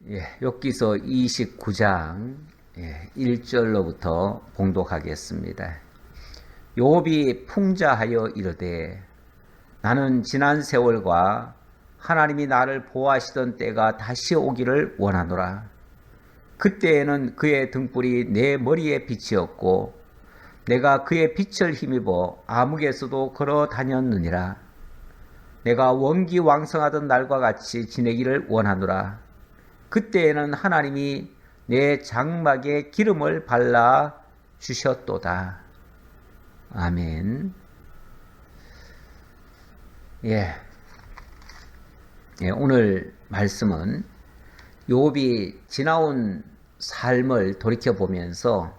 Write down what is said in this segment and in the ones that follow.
욥기서 29장 1절로부터 봉독하겠습니다. 욥이 풍자하여 이르되 나는 지난 세월과 하나님이 나를 보호하시던 때가 다시 오기를 원하노라. 그때에는 그의 등불이 내 머리에 빛이었고 내가 그의 빛을 힘입어 암흑에서도 걸어 다녔느니라. 내가 원기왕성하던 날과 같이 지내기를 원하노라. 그때에는 하나님이 내 장막에 기름을 발라 주셨도다. 아멘. 오늘 말씀은 욥이 지나온 삶을 돌이켜보면서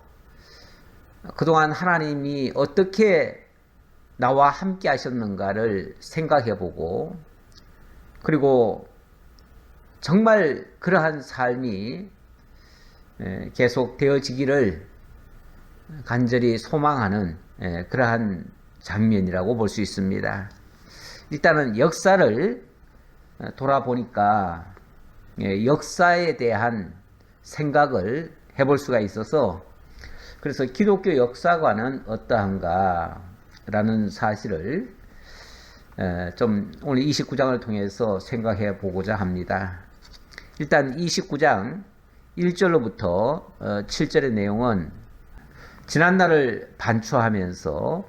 그동안 하나님이 어떻게 나와 함께 하셨는가를 생각해보고, 그리고 정말 그러한 삶이 계속 되어지기를 간절히 소망하는 그러한 장면이라고 볼 수 있습니다. 일단은 역사를 돌아보니까 역사에 대한 생각을 해볼 수가 있어서, 그래서 기독교 역사관은 어떠한가 라는 사실을 좀 오늘 29장을 통해서 생각해 보고자 합니다. 일단 29장 1절로부터 7절의 내용은 지난날을 반추하면서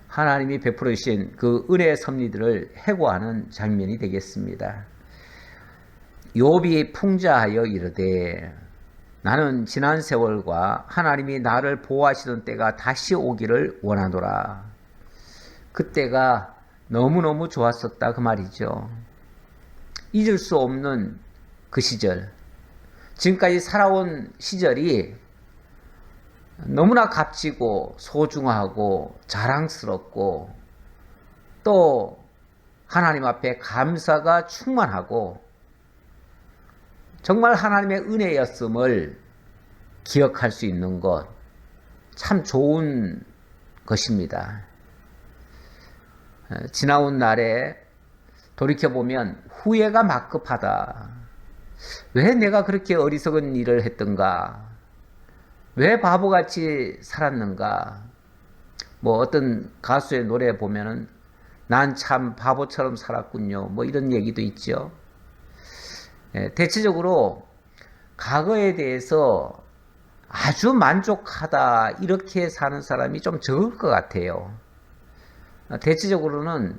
하나님이 베풀어 주신 그 은혜의 섭리들을 해고하는 장면이 되겠습니다. 욥이 풍자하여 이르되 나는 지난 세월과 하나님이 나를 보호하시던 때가 다시 오기를 원하노라. 그때가 너무너무 좋았었다 그 말이죠. 잊을 수 없는 그 시절, 지금까지 살아온 시절이 너무나 값지고 소중하고 자랑스럽고 또 하나님 앞에 감사가 충만하고 정말 하나님의 은혜였음을 기억할 수 있는 것, 참 좋은 것입니다. 지나온 날에 돌이켜보면 후회가 막급하다. 왜 내가 그렇게 어리석은 일을 했던가? 왜 바보같이 살았는가? 어떤 가수의 노래 보면은 난 참 바보처럼 살았군요. 이런 얘기도 있죠. 대체적으로 과거에 대해서 아주 만족하다 이렇게 사는 사람이 좀 적을 것 같아요. 대체적으로는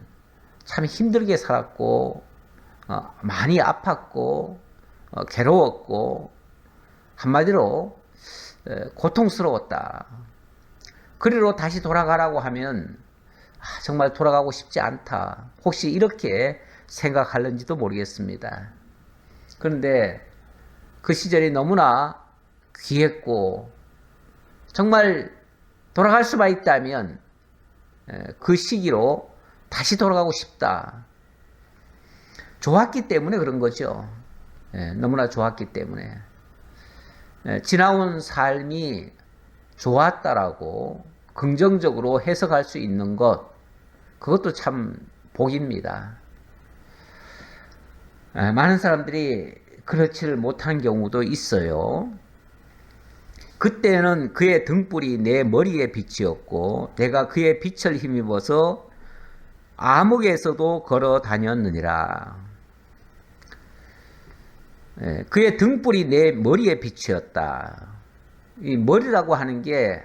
참 힘들게 살았고 많이 아팠고 괴로웠고 한마디로 고통스러웠다. 그리로 다시 돌아가라고 하면 정말 돌아가고 싶지 않다. 혹시 이렇게 생각하는지도 모르겠습니다. 그런데 그 시절이 너무나 귀했고 정말 돌아갈 수만 있다면 그 시기로 다시 돌아가고 싶다. 좋았기 때문에 그런 거죠. 너무나 좋았기 때문에. 지나온 삶이 좋았다라고 긍정적으로 해석할 수 있는 것, 그것도 참 복입니다. 많은 사람들이 그렇지를 못한 경우도 있어요. 그때는 그의 등불이 내 머리에 빛이었고 내가 그의 빛을 힘입어서 암흑에서도 걸어 다녔느니라. 그의 등불이 내 머리에 빛이었다. 이 머리라고 하는 게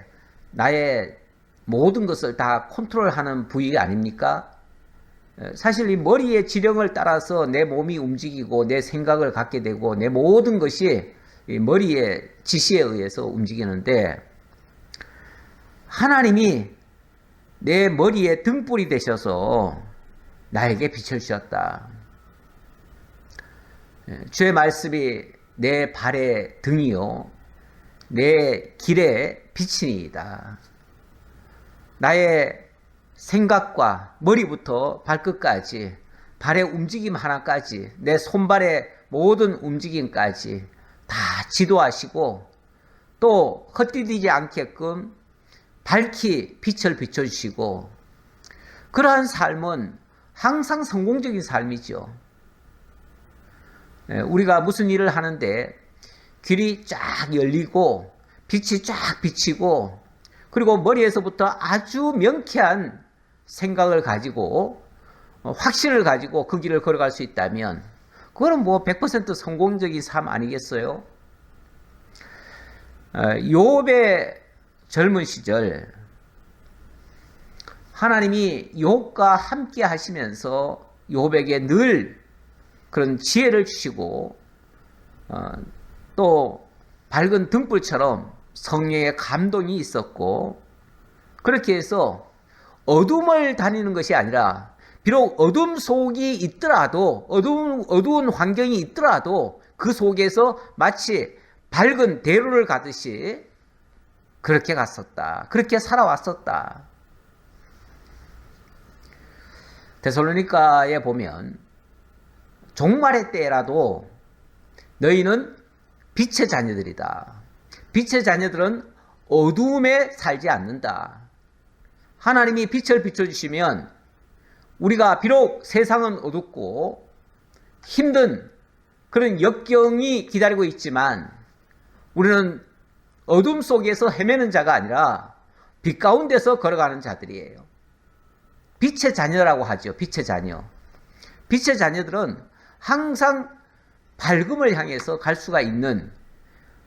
나의 모든 것을 다 컨트롤하는 부위가 아닙니까? 사실 이 머리의 지령을 따라서 내 몸이 움직이고 내 생각을 갖게 되고 내 모든 것이 이 머리의 지시에 의해서 움직이는데, 하나님이 내 머리에 등불이 되셔서 나에게 빛을 주셨다. 주의 말씀이 내 발의 등이요 내 길의 빛이니이다. 나의 생각과 머리부터 발끝까지, 발의 움직임 하나까지, 내 손발의 모든 움직임까지 다 지도하시고 또 헛디디지 않게끔 밝히 빛을 비춰주시고, 그러한 삶은 항상 성공적인 삶이죠. 우리가 무슨 일을 하는데 길이 쫙 열리고 빛이 쫙 비치고 그리고 머리에서부터 아주 명쾌한 생각을 가지고 확신을 가지고 그 길을 걸어갈 수 있다면 그거는 뭐 100% 성공적인 삶 아니겠어요? 욥의 젊은 시절 하나님이 욥과 함께 하시면서 욥에게 늘 그런 지혜를 주시고 또 밝은 등불처럼 성령의 감동이 있었고 그렇게 해서 어둠을 다니는 것이 아니라 비록 어둠 속이 있더라도 어두운 환경이 있더라도 그 속에서 마치 밝은 대로를 가듯이 그렇게 갔었다. 그렇게 살아왔었다. 데살로니가에 보면 종말의 때라도 너희는 빛의 자녀들이다. 빛의 자녀들은 어두움에 살지 않는다. 하나님이 빛을 비춰주시면 우리가 비록 세상은 어둡고 힘든 그런 역경이 기다리고 있지만 우리는 어둠 속에서 헤매는 자가 아니라 빛 가운데서 걸어가는 자들이에요. 빛의 자녀라고 하죠. 빛의 자녀. 빛의 자녀들은 항상 밝음을 향해서 갈 수가 있는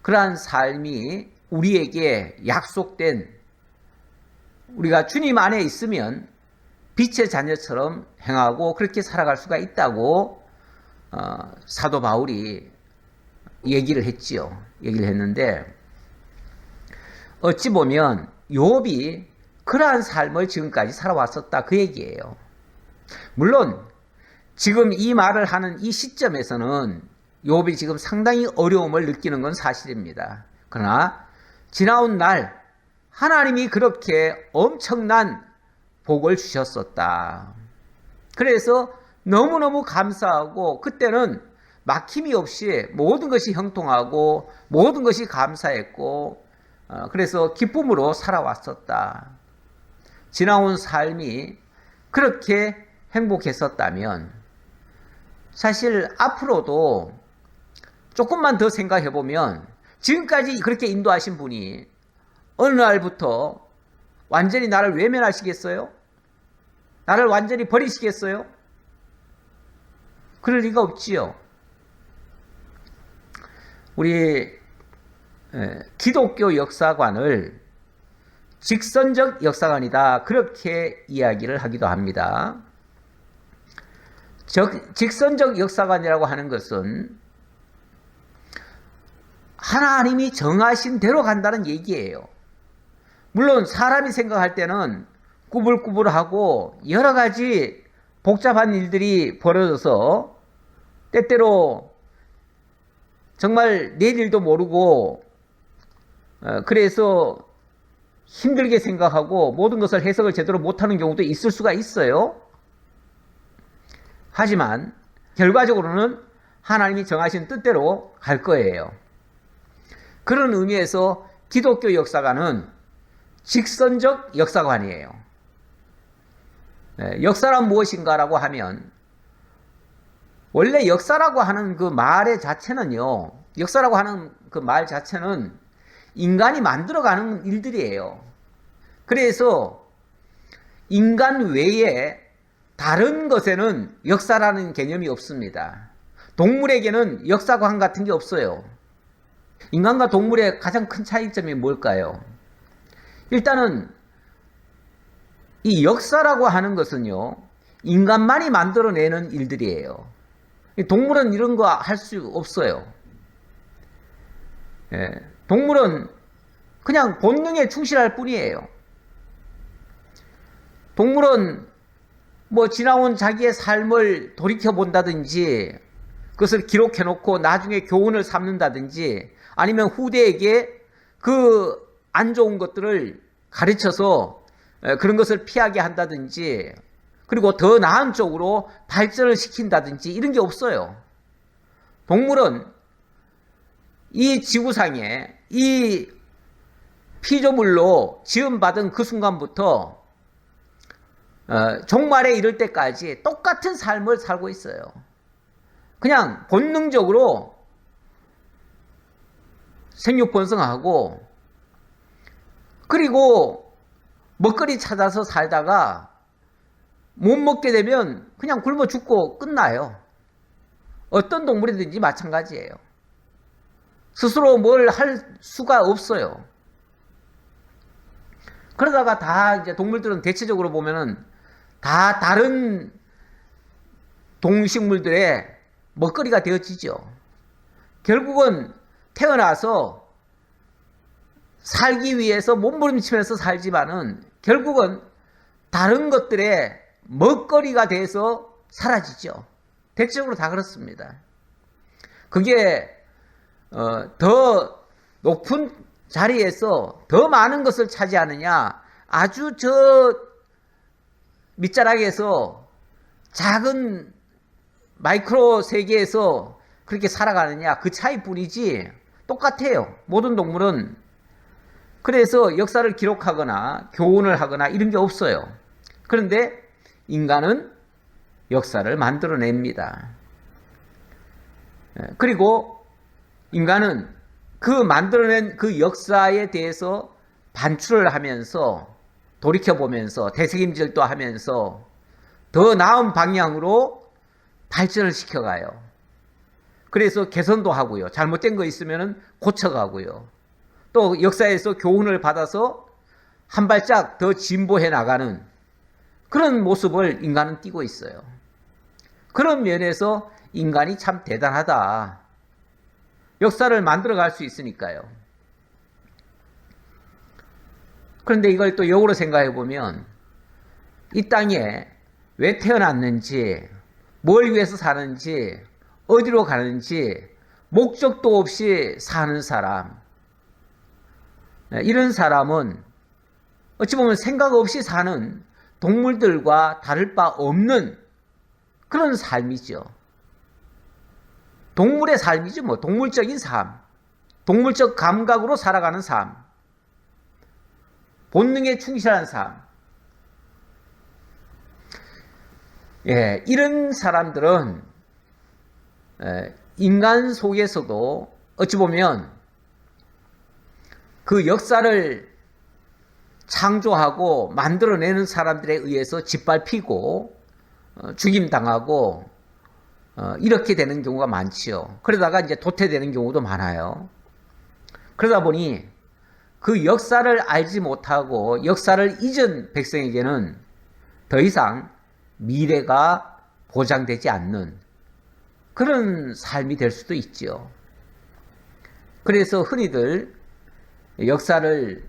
그러한 삶이 우리에게 약속된 우리가 주님 안에 있으면 빛의 자녀처럼 행하고 그렇게 살아갈 수가 있다고 사도 바울이 얘기를 했지요. 얘기를 했는데 어찌 보면 욥이 그러한 삶을 지금까지 살아왔었다 그 얘기예요. 물론 지금 이 말을 하는 이 시점에서는 욥이 지금 상당히 어려움을 느끼는 건 사실입니다. 그러나 지나온 날 하나님이 그렇게 엄청난 복을 주셨었다. 그래서 너무너무 감사하고 그때는 막힘이 없이 모든 것이 형통하고 모든 것이 감사했고 그래서 기쁨으로 살아왔었다. 지나온 삶이 그렇게 행복했었다면 사실 앞으로도 조금만 더 생각해 보면 지금까지 그렇게 인도하신 분이 어느 날부터 완전히 나를 외면하시겠어요? 나를 완전히 버리시겠어요? 그럴 리가 없지요. 우리 기독교 역사관을 직선적 역사관이다 그렇게 이야기를 하기도 합니다. 직선적 역사관이라고 하는 것은 하나님이 정하신 대로 간다는 얘기예요. 물론 사람이 생각할 때는 꾸불꾸불하고 여러 가지 복잡한 일들이 벌어져서 때때로 정말 내일 일도 모르고 그래서 힘들게 생각하고 모든 것을 해석을 제대로 못하는 경우도 있을 수가 있어요. 하지만 결과적으로는 하나님이 정하신 뜻대로 갈 거예요. 그런 의미에서 기독교 역사관은 직선적 역사관이에요. 역사란 무엇인가라고 하면 원래 역사라고 하는 그 말의 자체는요. 역사라고 하는 그 말 자체는 인간이 만들어가는 일들이에요. 그래서 인간 외에 다른 것에는 역사라는 개념이 없습니다. 동물에게는 역사관 같은 게 없어요. 인간과 동물의 가장 큰 차이점이 뭘까요? 일단은 이 역사라고 하는 것은요. 인간만이 만들어내는 일들이에요. 동물은 이런 거 할 수 없어요. 동물은 그냥 본능에 충실할 뿐이에요. 동물은 뭐 지나온 자기의 삶을 돌이켜본다든지 그것을 기록해놓고 나중에 교훈을 삼는다든지 아니면 후대에게 그 안 좋은 것들을 가르쳐서 그런 것을 피하게 한다든지 그리고 더 나은 쪽으로 발전을 시킨다든지 이런 게 없어요. 동물은 이 지구상에 이 피조물로 지음받은 그 순간부터 종말에 이를 때까지 똑같은 삶을 살고 있어요. 그냥 본능적으로 생육 번성하고, 그리고 먹거리 찾아서 살다가 못 먹게 되면 그냥 굶어 죽고 끝나요. 어떤 동물이든지 마찬가지예요. 스스로 뭘 할 수가 없어요. 그러다가 다 이제 동물들은 대체적으로 보면은 다 다른 동식물들의 먹거리가 되어지죠. 결국은 태어나서 살기 위해서 몸부림치면서 살지만은 결국은 다른 것들의 먹거리가 돼서 사라지죠. 대체적으로 다 그렇습니다. 그게 더 높은 자리에서 더 많은 것을 차지하느냐, 아주 저 밑자락에서 작은 마이크로 세계에서 그렇게 살아가느냐, 그 차이뿐이지 똑같아요. 모든 동물은. 그래서 역사를 기록하거나 교훈을 하거나 이런 게 없어요. 그런데 인간은 역사를 만들어냅니다. 그리고 인간은 그 만들어낸 그 역사에 대해서 반출을 하면서 돌이켜보면서 되새김질도 하면서 더 나은 방향으로 발전을 시켜가요. 그래서 개선도 하고요. 잘못된 거 있으면 고쳐가고요. 또 역사에서 교훈을 받아서 한 발짝 더 진보해 나가는 그런 모습을 인간은 띠고 있어요. 그런 면에서 인간이 참 대단하다. 역사를 만들어갈 수 있으니까요. 그런데 이걸 또 역으로 생각해 보면 이 땅에 왜 태어났는지, 뭘 위해서 사는지, 어디로 가는지 목적도 없이 사는 사람, 이런 사람은 어찌 보면 생각 없이 사는 동물들과 다를 바 없는 그런 삶이죠. 동물의 삶이죠. 뭐 동물적인 삶, 동물적 감각으로 살아가는 삶, 본능에 충실한 삶. 예, 이런 사람들은 인간 속에서도 어찌 보면 그 역사를 창조하고 만들어내는 사람들에 의해서 짓밟히고 죽임당하고 이렇게 되는 경우가 많지요. 그러다가 이제 도태되는 경우도 많아요. 그러다 보니 그 역사를 알지 못하고 역사를 잊은 백성에게는 더 이상 미래가 보장되지 않는 그런 삶이 될 수도 있죠. 그래서 흔히들 역사를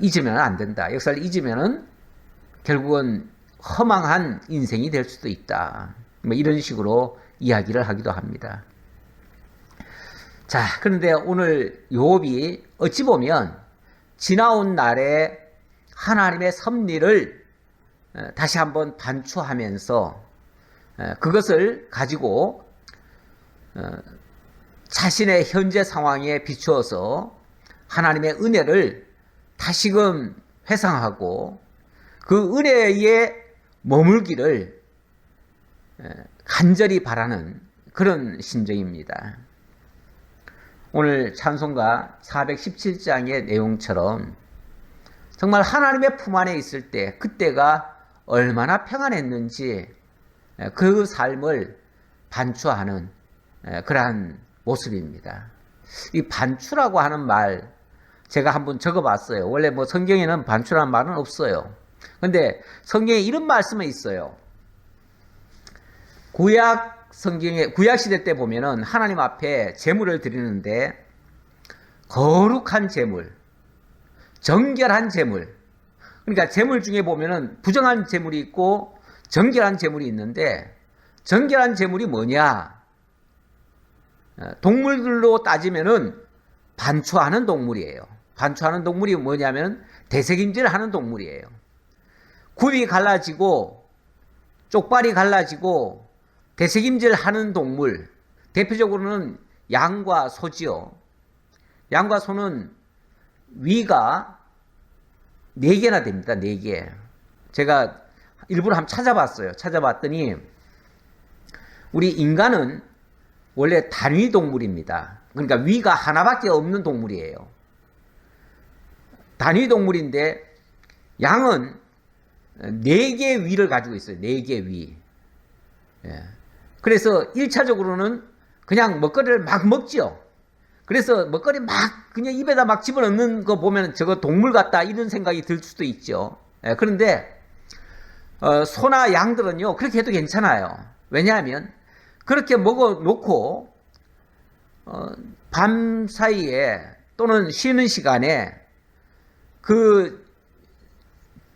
잊으면 안 된다. 역사를 잊으면 결국은 허망한 인생이 될 수도 있다. 뭐 이런 식으로 이야기를 하기도 합니다. 자, 그런데 오늘 욥이 어찌 보면 지나온 날에 하나님의 섭리를 다시 한번 반추하면서 그것을 가지고 자신의 현재 상황에 비추어서 하나님의 은혜를 다시금 회상하고 그 은혜에 머물기를 간절히 바라는 그런 심정입니다. 오늘 찬송가 417장의 내용처럼 정말 하나님의 품 안에 있을 때 그때가 얼마나 평안했는지 그 삶을 반추하는 그러한 모습입니다. 이 반추라고 하는 말 제가 한번 적어봤어요. 원래 뭐 성경에는 반추라는 말은 없어요. 근데 성경에 이런 말씀이 있어요. 구약 성경에 구약 시대 때 보면은 하나님 앞에 제물을 드리는데 거룩한 제물, 정결한 제물. 그러니까 제물 중에 보면은 부정한 제물이 있고 정결한 제물이 있는데 정결한 제물이 뭐냐? 동물들로 따지면은 반추하는 동물이에요. 반추하는 동물이 뭐냐면 되새김질 하는 동물이에요. 굽이 갈라지고 쪽발이 갈라지고 되새김질 하는 동물, 대표적으로는 양과 소지요. 양과 소는 위가 4개나 됩니다. 4개. 제가 일부러 한번 찾아봤어요. 찾아봤더니 우리 인간은 원래 단위 동물입니다. 그러니까 위가 하나밖에 없는 동물이에요. 단위 동물인데 양은 4개의 위를 가지고 있어요. 4개의 위. 예. 그래서 1차적으로는 그냥 먹거리를 막 먹지요. 그래서 먹거리 막 그냥 입에다 막 집어넣는 거 보면 저거 동물 같다 이런 생각이 들 수도 있죠. 예. 그런데 소나 양들은요 그렇게 해도 괜찮아요. 왜냐하면 그렇게 먹어 놓고 밤 사이에 또는 쉬는 시간에 그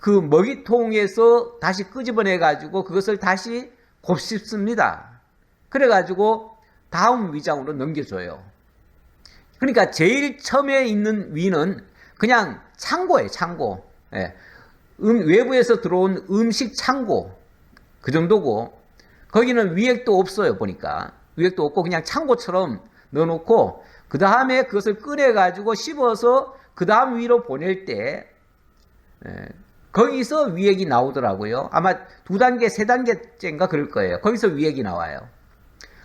먹이통에서 다시 끄집어내 가지고 그것을 다시 곱씹습니다. 그래 가지고 다음 위장으로 넘겨줘요. 그러니까 제일 처음에 있는 위는 그냥 창고예요. 창고. 예. 외부에서 들어온 음식 창고 그 정도고, 거기는 위액도 없어요. 보니까 위액도 없고 그냥 창고처럼 넣어놓고 그 다음에 그것을 꺼내 가지고 씹어서 그 다음 위로 보낼 때 거기서 위액이 나오더라고요. 아마 2단계 3단계째인가 그럴 거예요. 거기서 위액이 나와요.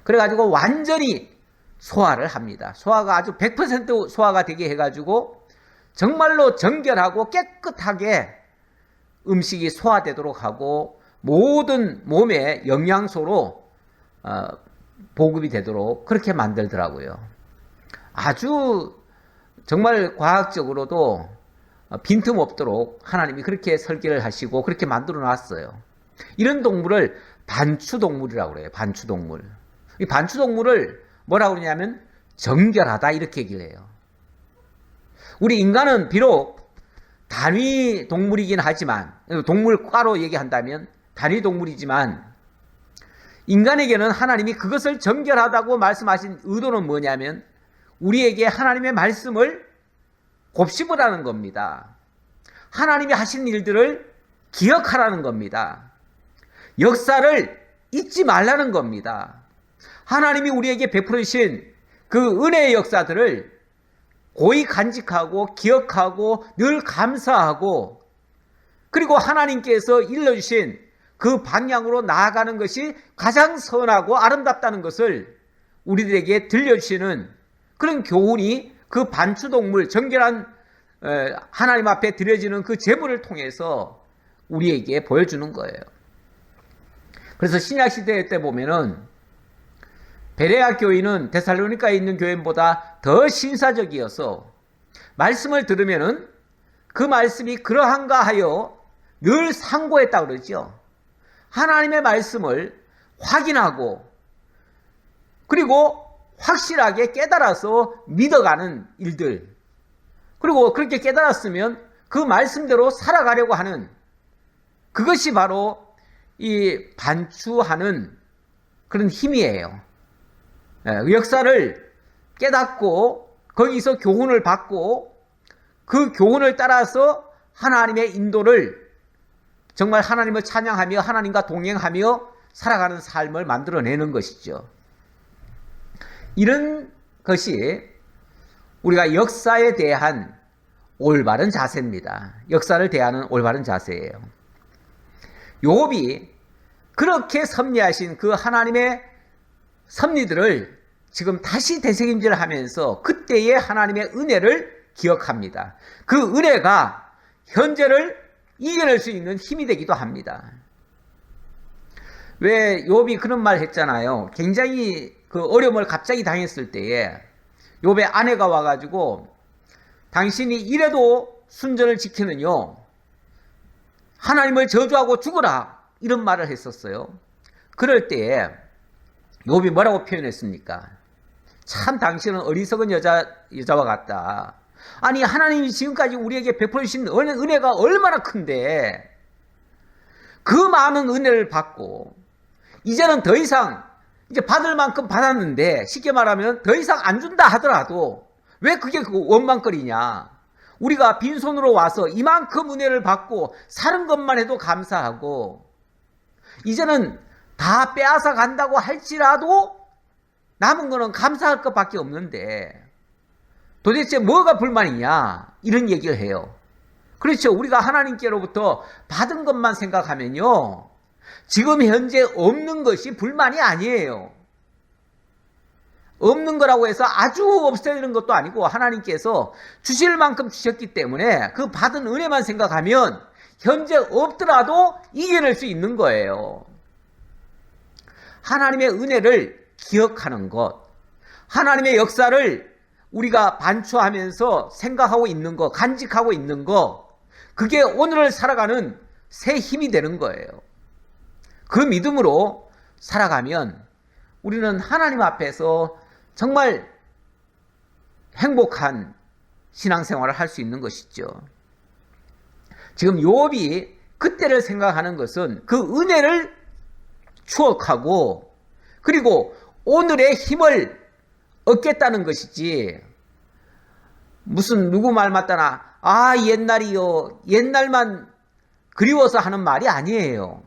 그래가지고 완전히 소화를 합니다. 소화가 아주 100% 소화가 되게 해가지고 정말로 정결하고 깨끗하게 음식이 소화되도록 하고 모든 몸에 영양소로 보급이 되도록 그렇게 만들더라고요. 아주 정말 과학적으로도 빈틈없도록 하나님이 그렇게 설계를 하시고 그렇게 만들어 놨어요. 이런 동물을 반추동물이라고 그래요. 반추동물. 이 반추동물을 뭐라고 그러냐면 정결하다 이렇게 얘기를 해요. 우리 인간은 비록 단위 동물이긴 하지만, 동물과로 얘기한다면 단위 동물이지만 인간에게는 하나님이 그것을 정결하다고 말씀하신 의도는 뭐냐면 우리에게 하나님의 말씀을 곱씹으라는 겁니다. 하나님이 하신 일들을 기억하라는 겁니다. 역사를 잊지 말라는 겁니다. 하나님이 우리에게 베풀으신 그 은혜의 역사들을 고이 간직하고 기억하고 늘 감사하고, 그리고 하나님께서 일러주신 그 방향으로 나아가는 것이 가장 선하고 아름답다는 것을 우리들에게 들려주시는 그런 교훈이 그 반추동물, 정결한 하나님 앞에 드려지는 그 제물을 통해서 우리에게 보여주는 거예요. 그래서 신약시대 때 보면은 베레아 교인은 데살로니카에 있는 교인보다 더 신사적이어서 말씀을 들으면은 그 말씀이 그러한가 하여 늘 상고했다고 그러죠. 하나님의 말씀을 확인하고 그리고 확실하게 깨달아서 믿어가는 일들, 그리고 그렇게 깨달았으면 그 말씀대로 살아가려고 하는 그것이 바로 이 반추하는 그런 힘이에요. 역사를 깨닫고 거기서 교훈을 받고 그 교훈을 따라서 하나님의 인도를 정말 하나님을 찬양하며 하나님과 동행하며 살아가는 삶을 만들어내는 것이죠. 이런 것이 우리가 역사에 대한 올바른 자세입니다. 역사를 대하는 올바른 자세예요. 욥이 그렇게 섭리하신 그 하나님의 섭리들을 지금 다시 되새김질하면서 그때의 하나님의 은혜를 기억합니다. 그 은혜가 현재를 이겨낼 수 있는 힘이 되기도 합니다. 왜 욥이 그런 말 했잖아요. 굉장히 그 어려움을 갑자기 당했을 때에 욥의 아내가 와가지고 당신이 이래도 순전을 지키느뇨, 하나님을 저주하고 죽어라, 이런 말을 했었어요. 그럴 때에 욥이 뭐라고 표현했습니까? 참 당신은 어리석은 여자와 같다. 아니 하나님이 지금까지 우리에게 베풀어 주신 은혜가 얼마나 큰데 그 많은 은혜를 받고 이제는 더 이상 이제 받을 만큼 받았는데, 쉽게 말하면 더 이상 안 준다 하더라도 왜 그게 원망거리냐. 우리가 빈손으로 와서 이만큼 은혜를 받고 사는 것만 해도 감사하고 이제는 다 빼앗아 간다고 할지라도 남은 거는 감사할 것밖에 없는데 도대체 뭐가 불만이냐, 이런 얘기를 해요. 그렇죠. 우리가 하나님께로부터 받은 것만 생각하면요, 지금 현재 없는 것이 불만이 아니에요. 없는 거라고 해서 아주 없애는 것도 아니고 하나님께서 주실 만큼 주셨기 때문에 그 받은 은혜만 생각하면 현재 없더라도 이겨낼 수 있는 거예요. 하나님의 은혜를 기억하는 것, 하나님의 역사를 우리가 반추하면서 생각하고 있는 것, 간직하고 있는 것, 그게 오늘을 살아가는 새 힘이 되는 거예요. 그 믿음으로 살아가면 우리는 하나님 앞에서 정말 행복한 신앙생활을 할 수 있는 것이죠. 지금 욥이 그때를 생각하는 것은 그 은혜를 추억하고 그리고 오늘의 힘을 얻겠다는 것이지, 무슨 누구 말 맞다나 옛날이요, 옛날만 그리워서 하는 말이 아니에요.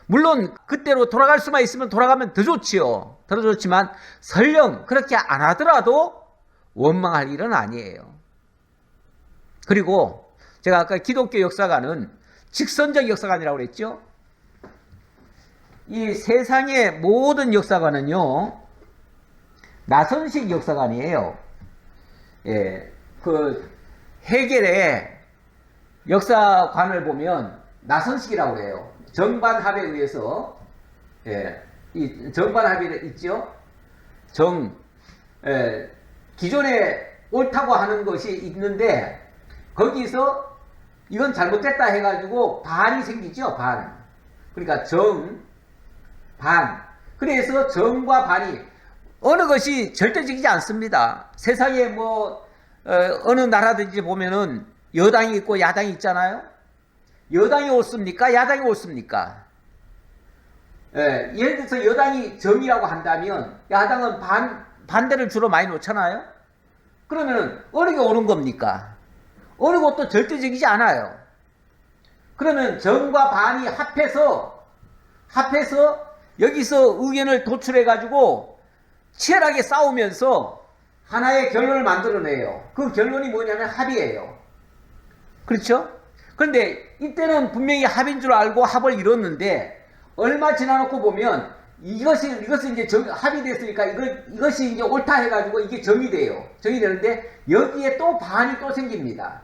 물론 그때로 돌아갈 수만 있으면 돌아가면 더 좋지요. 더 좋지만 설령 그렇게 안 하더라도 원망할 일은 아니에요. 그리고 제가 아까 기독교 역사관은 직선적 역사관이라고 그랬죠. 이 세상의 모든 역사관은요, 나선식 역사관이에요. 예, 그 해겔의 역사관을 보면 나선식이라고 그래요. 정반합에 의해서, 이 정반합이 있죠. 기존에 옳다고 하는 것이 있는데 거기서 이건 잘못됐다 해가지고 반이 생기죠. 반. 그러니까 반. 그래서 정과 반이 어느 것이 절대적이지 않습니다. 세상에 어느 나라든지 보면은 여당이 있고 야당이 있잖아요. 여당이 옳습니까? 야당이 옳습니까? 예를 들어서 여당이 정의라고 한다면 야당은 반대를 주로 많이 놓잖아요. 그러면은 어느 게 옳은 겁니까? 어느 것도 절대적이지 않아요. 그러면 정과 반이 합해서 여기서 의견을 도출해 가지고 치열하게 싸우면서 하나의 결론을 만들어내요. 그 결론이 뭐냐면 합의예요. 그렇죠? 그런데 이때는 분명히 합인 줄 알고 합을 이뤘는데 얼마 지나놓고 보면 이것이 이제 합의됐으니까 이것이 이제 옳다 해가지고 이게 정이 돼요. 정이 되는데 여기에 또 반이 또 생깁니다.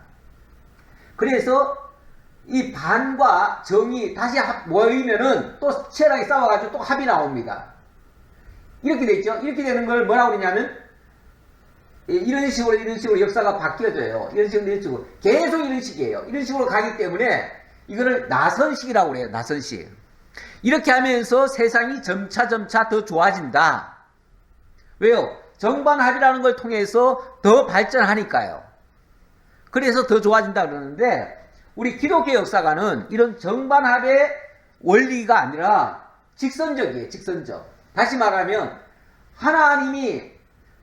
그래서 이 반과 정이 다시 모이면은 또 치열하게 싸워가지고 또 합이 나옵니다. 이렇게 됐죠. 이렇게 되는 걸 뭐라고 그러냐면 이런 식으로 역사가 바뀌어져요. 이런 식으로 계속 이런 식이에요. 이런 식으로 가기 때문에 이거를 나선식이라고 그래요. 나선식. 이렇게 하면서 세상이 점차 더 좋아진다. 왜요? 정반합이라는 걸 통해서 더 발전하니까요. 그래서 더 좋아진다 그러는데 우리 기독교 역사가는 이런 정반합의 원리가 아니라 직선적이에요. 직선적. 다시 말하면 하나님이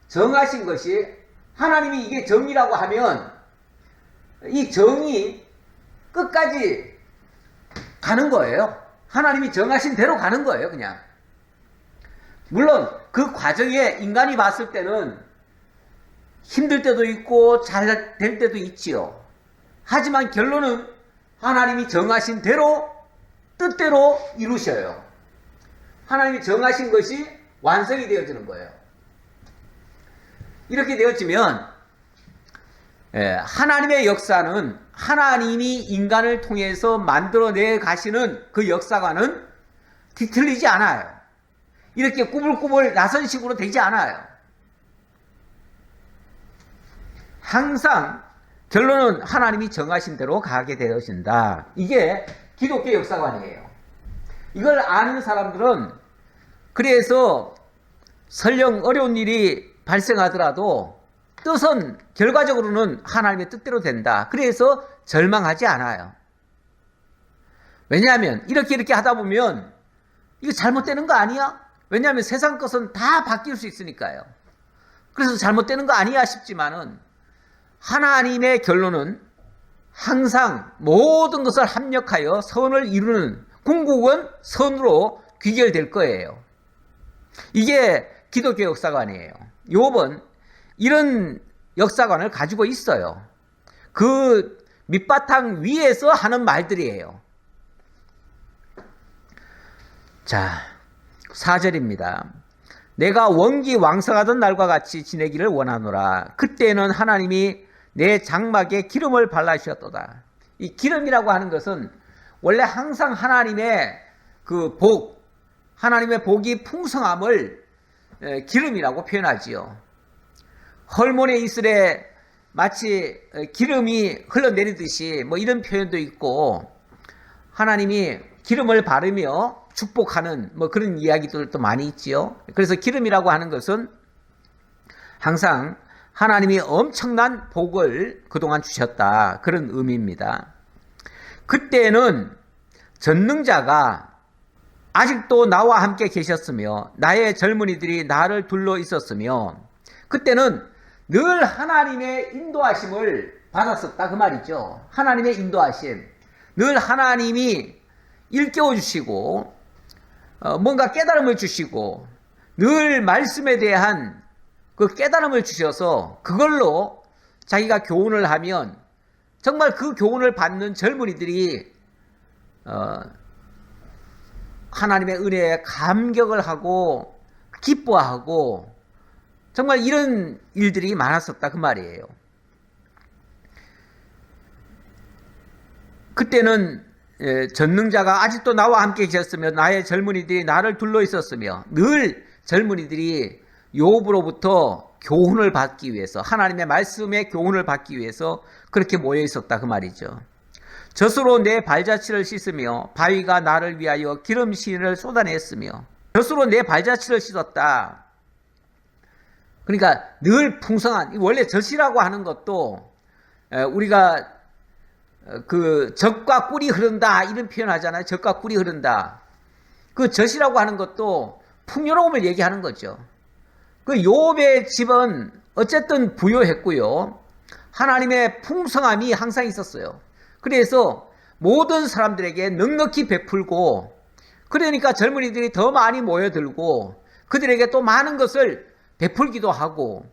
정하신 것이, 하나님이 이게 정이라고 하면 이 정이 끝까지 가는 거예요. 하나님이 정하신 대로 가는 거예요. 그냥. 물론 그 과정에 인간이 봤을 때는 힘들 때도 있고 잘 될 때도 있지요. 하지만 결론은 하나님이 정하신 대로 뜻대로 이루셔요. 하나님이 정하신 것이 완성이 되어지는 거예요. 이렇게 되어지면 하나님의 역사는 하나님이 인간을 통해서 만들어내 가시는 그 역사관은 뒤틀리지 않아요. 이렇게 꾸불꾸불 나선식으로 되지 않아요. 항상 결론은 하나님이 정하신 대로 가게 되어진다. 이게 기독교 역사관이에요. 이걸 아는 사람들은 그래서 설령 어려운 일이 발생하더라도 뜻은 결과적으로는 하나님의 뜻대로 된다. 그래서 절망하지 않아요. 왜냐하면 이렇게 하다 보면 이거 잘못되는 거 아니야? 왜냐하면 세상 것은 다 바뀔 수 있으니까요. 그래서 잘못되는 거 아니야 싶지만은 하나님의 결론은 항상 모든 것을 합력하여 선을 이루는, 궁극은 선으로 귀결될 거예요. 이게 기독교 역사관이에요. 욥은 이런 역사관을 가지고 있어요. 그 밑바탕 위에서 하는 말들이에요. 자, 4절입니다. 내가 원기왕성하던 날과 같이 지내기를 원하노라. 그때는 하나님이 내 장막에 기름을 발라주셨도다. 이 기름이라고 하는 것은 원래 항상 하나님의 그 복, 하나님의 복이 풍성함을 기름이라고 표현하지요. 헐몬의 이슬에 마치 기름이 흘러내리듯이 뭐 이런 표현도 있고, 하나님이 기름을 바르며 축복하는 뭐 그런 이야기들도 많이 있지요. 그래서 기름이라고 하는 것은 항상 하나님이 엄청난 복을 그동안 주셨다, 그런 의미입니다. 그때는 전능자가 아직도 나와 함께 계셨으며 나의 젊은이들이 나를 둘러 있었으며, 그때는 늘 하나님의 인도하심을 받았었다, 그 말이죠. 하나님의 인도하심, 늘 하나님이 일깨워 주시고 뭔가 깨달음을 주시고 늘 말씀에 대한 그 깨달음을 주셔서 그걸로 자기가 교훈을 하면 정말 그 교훈을 받는 젊은이들이 하나님의 은혜에 감격을 하고 기뻐하고 정말 이런 일들이 많았었다, 그 말이에요. 그때는 전능자가 아직도 나와 함께 계셨으며 나의 젊은이들이 나를 둘러 있었으며, 늘 젊은이들이 욥으로부터 교훈을 받기 위해서, 하나님의 말씀의 교훈을 받기 위해서 그렇게 모여 있었다, 그 말이죠. 젖으로 내 발자취를 씻으며 바위가 나를 위하여 기름신을 쏟아냈으며, 젖으로 내 발자취를 씻었다. 그러니까 늘 풍성한, 원래 젖이라고 하는 것도 우리가 그 젖과 꿀이 흐른다 이런 표현 하잖아요. 젖과 꿀이 흐른다. 그 젖이라고 하는 것도 풍요로움을 얘기하는 거죠. 그 욥의 집은 어쨌든 부유했고요, 하나님의 풍성함이 항상 있었어요. 그래서 모든 사람들에게 넉넉히 베풀고, 그러니까 젊은이들이 더 많이 모여들고 그들에게 또 많은 것을 베풀기도 하고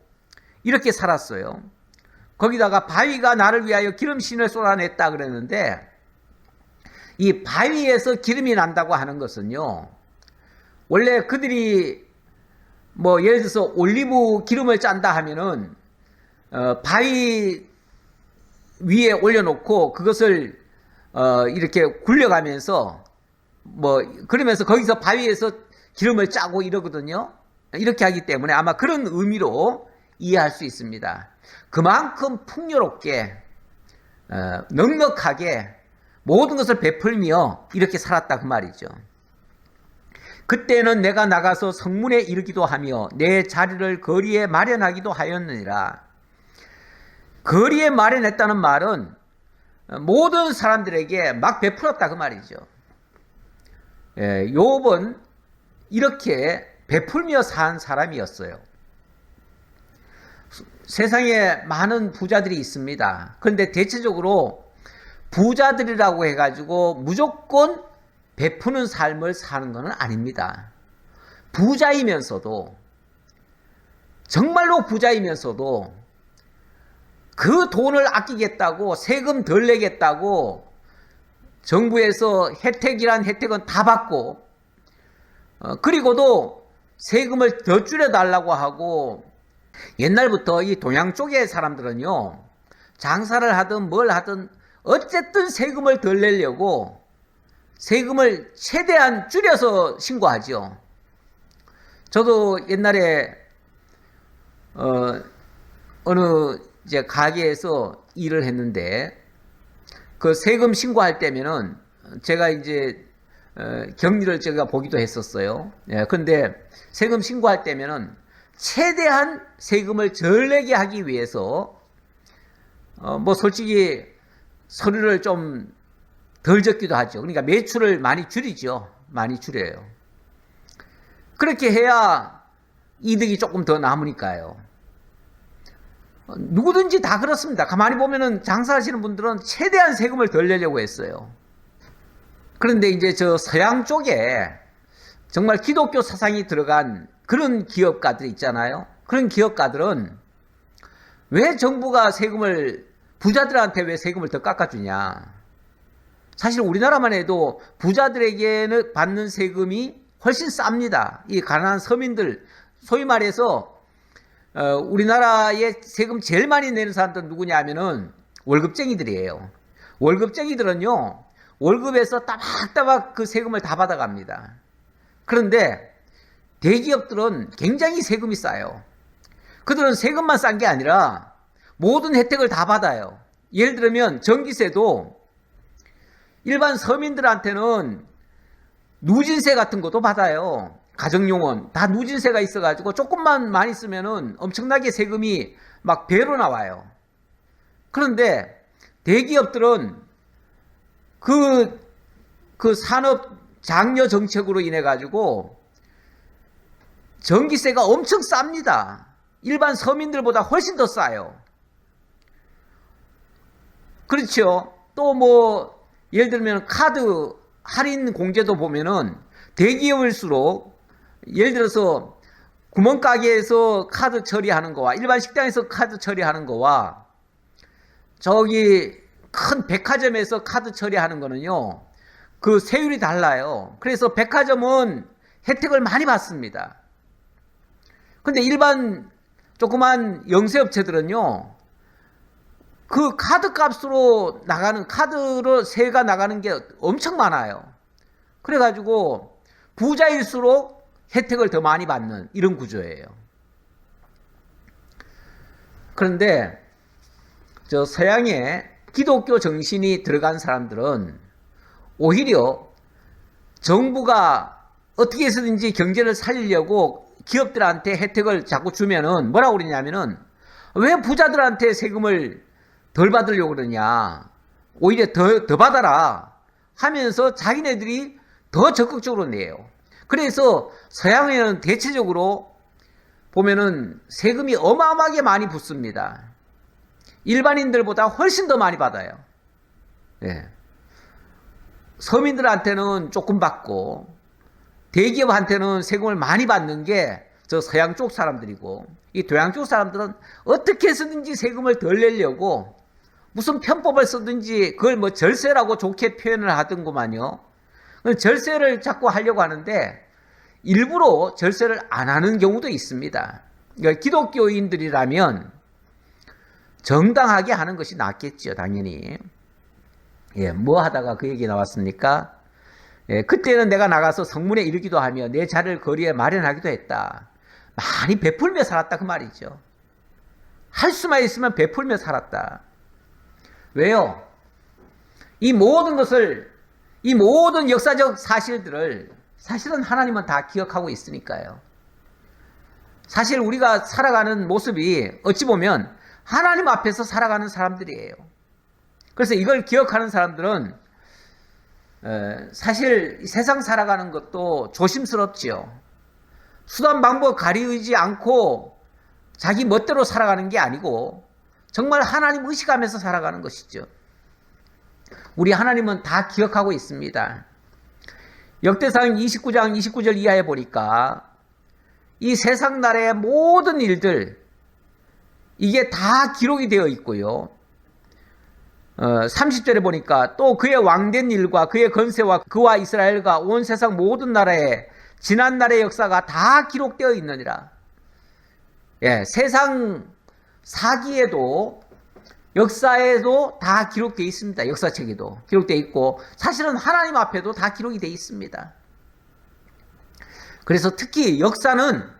이렇게 살았어요. 거기다가 바위가 나를 위하여 기름신을 쏟아냈다 그랬는데, 이 바위에서 기름이 난다고 하는 것은요, 원래 그들이 뭐 예를 들어서 올리브 기름을 짠다 하면은 바위 위에 올려놓고 그것을 이렇게 굴려가면서 뭐 그러면서 거기서 바위에서 기름을 짜고 이러거든요. 이렇게 하기 때문에 아마 그런 의미로 이해할 수 있습니다. 그만큼 풍요롭게 넉넉하게 모든 것을 베풀며 이렇게 살았다, 그 말이죠. 그때는 내가 나가서 성문에 이르기도 하며 내 자리를 거리에 마련하기도 하였느니라. 거리에 마련했다는 말은 모든 사람들에게 막 베풀었다, 그 말이죠. 욥은 이렇게 베풀며 산 사람이었어요. 세상에 많은 부자들이 있습니다. 그런데 대체적으로 부자들이라고 해가지고 무조건 베푸는 삶을 사는 것은 아닙니다. 부자이면서도, 정말로 부자이면서도 그 돈을 아끼겠다고, 세금 덜 내겠다고 정부에서 혜택이란 혜택은 다 받고, 그리고도 세금을 더 줄여달라고 하고, 옛날부터 이 동양 쪽의 사람들은요, 장사를 하든 뭘 하든 어쨌든 세금을 덜 내려고 세금을 최대한 줄여서 신고하죠. 저도 옛날에 어느 이제 가게에서 일을 했는데, 그 세금 신고할 때면은 제가 이제 격리를 제가 보기도 했었어요. 그런데 세금 신고할 때면은 최대한 세금을 덜 내게 하기 위해서 뭐 솔직히 서류를 좀 덜 적기도 하죠. 그러니까 매출을 많이 줄이죠. 많이 줄여요. 그렇게 해야 이득이 조금 더 남으니까요. 누구든지 다 그렇습니다. 가만히 보면은 장사하시는 분들은 최대한 세금을 덜 내려고 했어요. 그런데 이제 저 서양 쪽에 정말 기독교 사상이 들어간 그런 기업가들 있잖아요. 그런 기업가들은 왜 정부가 세금을, 부자들한테 왜 세금을 더 깎아주냐. 사실 우리나라만 해도 부자들에게는 받는 세금이 훨씬 쌉니다. 이 가난한 서민들, 소위 말해서 우리나라에 세금 제일 많이 내는 사람들은 누구냐 하면은 월급쟁이들이에요. 월급쟁이들은요, 월급에서 따박따박 그 세금을 다 받아갑니다. 그런데 대기업들은 굉장히 세금이 싸요. 그들은 세금만 싼 게 아니라 모든 혜택을 다 받아요. 예를 들면 전기세도 일반 서민들한테는 누진세 같은 것도 받아요. 가정용은 다 누진세가 있어가지고 조금만 많이 쓰면은 엄청나게 세금이 막 배로 나와요. 그런데 대기업들은 그 산업 장려 정책으로 인해 가지고 전기세가 엄청 쌉니다. 일반 서민들보다 훨씬 더 싸요. 그렇죠. 또 뭐 예를 들면 카드 할인 공제도 보면은 대기업일수록 예를 들어서 구멍가게에서 카드 처리하는 거와 일반 식당에서 카드 처리하는 거와 저기 큰 백화점에서 카드 처리하는 거는요, 그 세율이 달라요. 그래서 백화점은 혜택을 많이 받습니다. 근데 일반 조그만 영세업체들은요, 그 카드 값으로 나가는, 카드로 세가 나가는 게 엄청 많아요. 그래가지고 부자일수록 혜택을 더 많이 받는 이런 구조예요. 그런데 저 서양의 기독교 정신이 들어간 사람들은 오히려 정부가 어떻게 해서든지 경제를 살리려고 기업들한테 혜택을 자꾸 주면은 뭐라고 그러냐면은, 왜 부자들한테 세금을 덜 받으려고 그러냐, 오히려 더 받아라 하면서 자기네들이 더 적극적으로 내요. 그래서 서양에는 대체적으로 보면은 세금이 어마어마하게 많이 붙습니다. 일반인들보다 훨씬 더 많이 받아요. 예. 서민들한테는 조금 받고 대기업한테는 세금을 많이 받는 게 저 서양 쪽 사람들이고, 이 동양 쪽 사람들은 어떻게 해서든지 세금을 덜 내려고 무슨 편법을 쓰든지 그걸 뭐 절세라고 좋게 표현을 하던구만요. 절세를 자꾸 하려고 하는데 일부러 절세를 안 하는 경우도 있습니다. 그러니까 기독교인들이라면 정당하게 하는 것이 낫겠죠, 당연히. 예, 뭐 하다가 그 얘기 나왔습니까? 예, 그때는 내가 나가서 성문에 이르기도 하며 내 자리를 거리에 마련하기도 했다. 많이 베풀며 살았다, 그 말이죠. 할 수만 있으면 베풀며 살았다. 왜요? 이 모든 것을, 이 모든 역사적 사실들을 사실은 하나님은 다 기억하고 있으니까요. 사실 우리가 살아가는 모습이 어찌 보면 하나님 앞에서 살아가는 사람들이에요. 그래서 이걸 기억하는 사람들은 사실 세상 살아가는 것도 조심스럽지요. 수단 방법 가리지 않고 자기 멋대로 살아가는 게 아니고 정말 하나님 의식하면서 살아가는 것이죠. 우리 하나님은 다 기억하고 있습니다. 역대상 29장 29절 이하에 보니까 이 세상 나라의 모든 일들, 이게 다 기록이 되어 있고요. 30절에 보니까 또 그의 왕된 일과 그의 건세와 그와 이스라엘과 온 세상 모든 나라의 지난날의 역사가 다 기록되어 있느니라. 예, 세상 사기에도 역사에도 다 기록되어 있습니다. 역사책에도 기록되어 있고 사실은 하나님 앞에도 다 기록이 되어 있습니다. 그래서 특히 역사는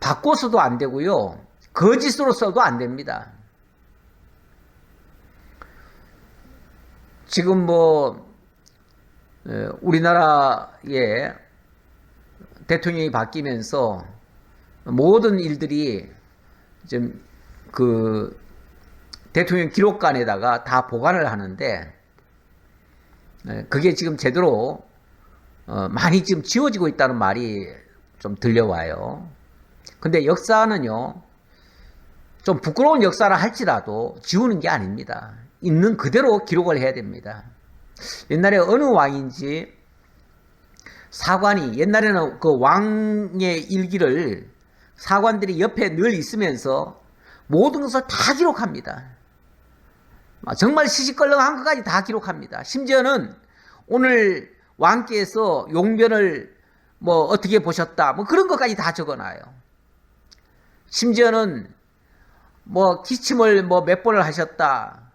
바꿔서도 안 되고요, 거짓으로 써도 안 됩니다. 지금 뭐 우리나라의 대통령이 바뀌면서 모든 일들이 좀 그 대통령 기록관에다가 다 보관을 하는데 그게 지금 제대로 많이 지금 지워지고 있다는 말이 좀 들려와요. 근데 역사는요, 좀 부끄러운 역사를 할지라도 지우는 게 아닙니다. 있는 그대로 기록을 해야 됩니다. 옛날에 어느 왕인지 사관이, 옛날에는 그 왕의 일기를 사관들이 옆에 늘 있으면서 모든 것을 다 기록합니다. 정말 시시껄렁한 것까지 다 기록합니다. 심지어는 오늘 왕께서 용변을 뭐 어떻게 보셨다, 뭐 그런 것까지 다 적어놔요. 심지어는 뭐 기침을 뭐 몇 번을 하셨다,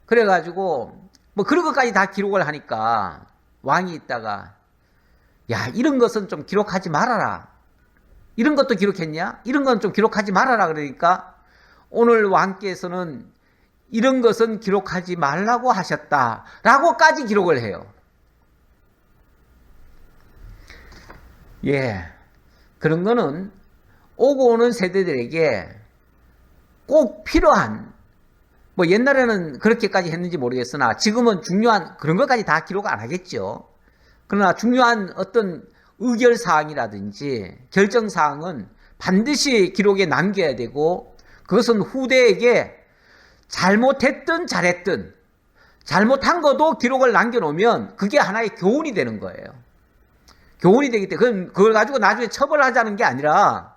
그래가지고 뭐 그런 것까지 다 기록을 하니까 왕이 있다가 야, 이런 것은 좀 기록하지 말아라. 이런 것도 기록했냐? 이런 건 좀 기록하지 말아라. 그러니까 오늘 왕께서는 이런 것은 기록하지 말라고 하셨다 라고까지 기록을 해요. 예, 그런 거는 오고 오는 세대들에게 꼭 필요한, 뭐 옛날에는 그렇게까지 했는지 모르겠으나 지금은 중요한 그런 것까지 다 기록 안 하겠죠. 그러나 중요한 어떤 의결사항이라든지 결정사항은 반드시 기록에 남겨야 되고, 그것은 후대에게 잘못했든 잘했든 잘못한 것도 기록을 남겨놓으면 그게 하나의 교훈이 되는 거예요. 교훈이 되기 때문에 그걸 가지고 나중에 처벌하자는 게 아니라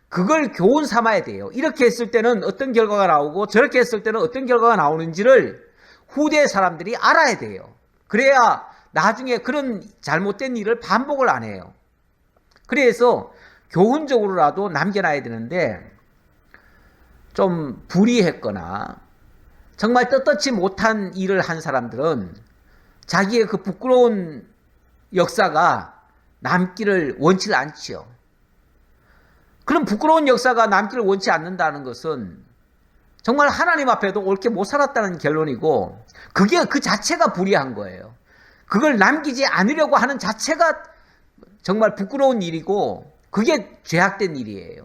그걸 교훈 삼아야 돼요. 이렇게 했을 때는 어떤 결과가 나오고 저렇게 했을 때는 어떤 결과가 나오는지를 후대 사람들이 알아야 돼요. 그래야 나중에 그런 잘못된 일을 반복을 안 해요. 그래서 교훈적으로라도 남겨놔야 되는데, 좀 불의했거나 정말 떳떳지 못한 일을 한 사람들은 자기의 그 부끄러운 역사가 남기를 원치 않지요. 그럼 부끄러운 역사가 남기를 원치 않는다는 것은 정말 하나님 앞에도 옳게 못 살았다는 결론이고, 그게 그 자체가 불의한 거예요. 그걸 남기지 않으려고 하는 자체가 정말 부끄러운 일이고, 그게 죄악된 일이에요.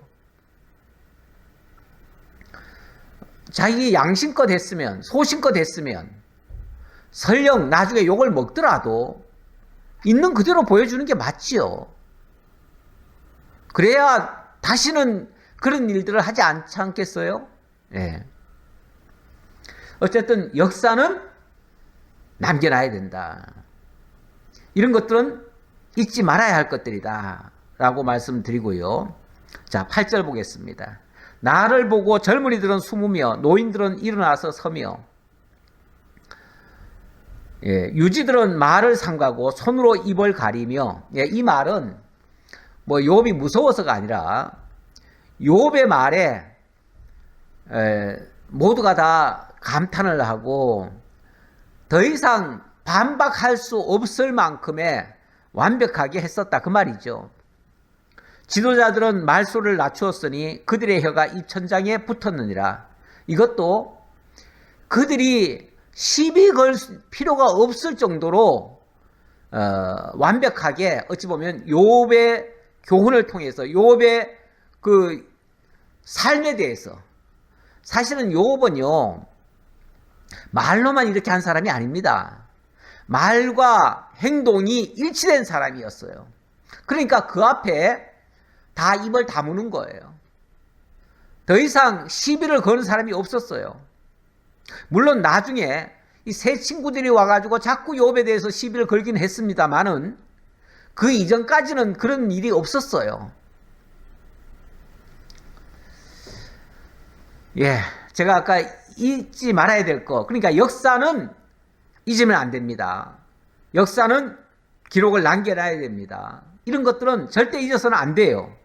자기 양심껏 했으면, 소신껏 했으면 설령 나중에 욕을 먹더라도 있는 그대로 보여주는 게 맞지요. 그래야 다시는 그런 일들을 하지 않지 않겠어요? 예. 어쨌든 역사는 남겨놔야 된다. 이런 것들은 잊지 말아야 할 것들이다 라고 말씀드리고요. 자, 8절 보겠습니다. 나를 보고 젊은이들은 숨으며 노인들은 일어나서 서며, 예, 유지들은 말을 삼가고 손으로 입을 가리며, 예, 이 말은 뭐 욥이 무서워서가 아니라 욥의 말에 모두가 다 감탄을 하고 더 이상 반박할 수 없을 만큼의 완벽하게 했었다, 그 말이죠. 지도자들은 말소를 낮추었으니 그들의 혀가 입천장에 붙었느니라. 이것도 그들이 시비 걸 필요가 없을 정도로 완벽하게, 어찌 보면 욥의 교훈을 통해서 욥의 그 삶에 대해서, 사실은 욥은요 말로만 이렇게 한 사람이 아닙니다. 말과 행동이 일치된 사람이었어요. 그러니까 그 앞에 다 입을 다무는 거예요. 더 이상 시비를 거는 사람이 없었어요. 물론 나중에 이 세 친구들이 와가지고 자꾸 욥에 대해서 시비를 걸긴 했습니다만은 그 이전까지는 그런 일이 없었어요. 예, 제가 아까 잊지 말아야 될 거, 그러니까 역사는 잊으면 안 됩니다. 역사는 기록을 남겨놔야 됩니다. 이런 것들은 절대 잊어서는 안 돼요.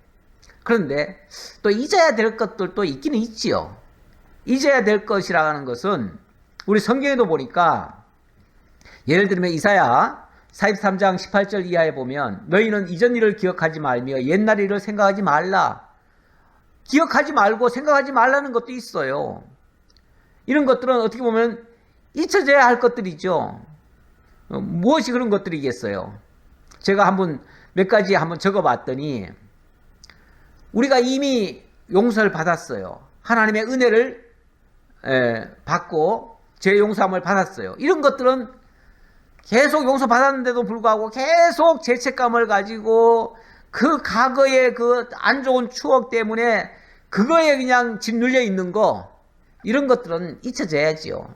그런데 또 잊어야 될 것들도 있기는 있지요. 잊어야 될 것이라는 것은 우리 성경에도 보니까, 예를 들면 이사야 43장 18절 이하에 보면 너희는 이전 일을 기억하지 말며 옛날 일을 생각하지 말라. 기억하지 말고 생각하지 말라는 것도 있어요. 이런 것들은 어떻게 보면 잊혀져야 할 것들이죠. 무엇이 그런 것들이겠어요? 제가 몇 가지 한번 적어봤더니, 우리가 이미 용서를 받았어요. 하나님의 은혜를 받고 죄 용서함을 받았어요. 이런 것들은 계속 용서받았는데도 불구하고 계속 죄책감을 가지고 그 과거의 그 안 좋은 추억 때문에 그거에 그냥 짓눌려 있는 거, 이런 것들은 잊혀져야지요.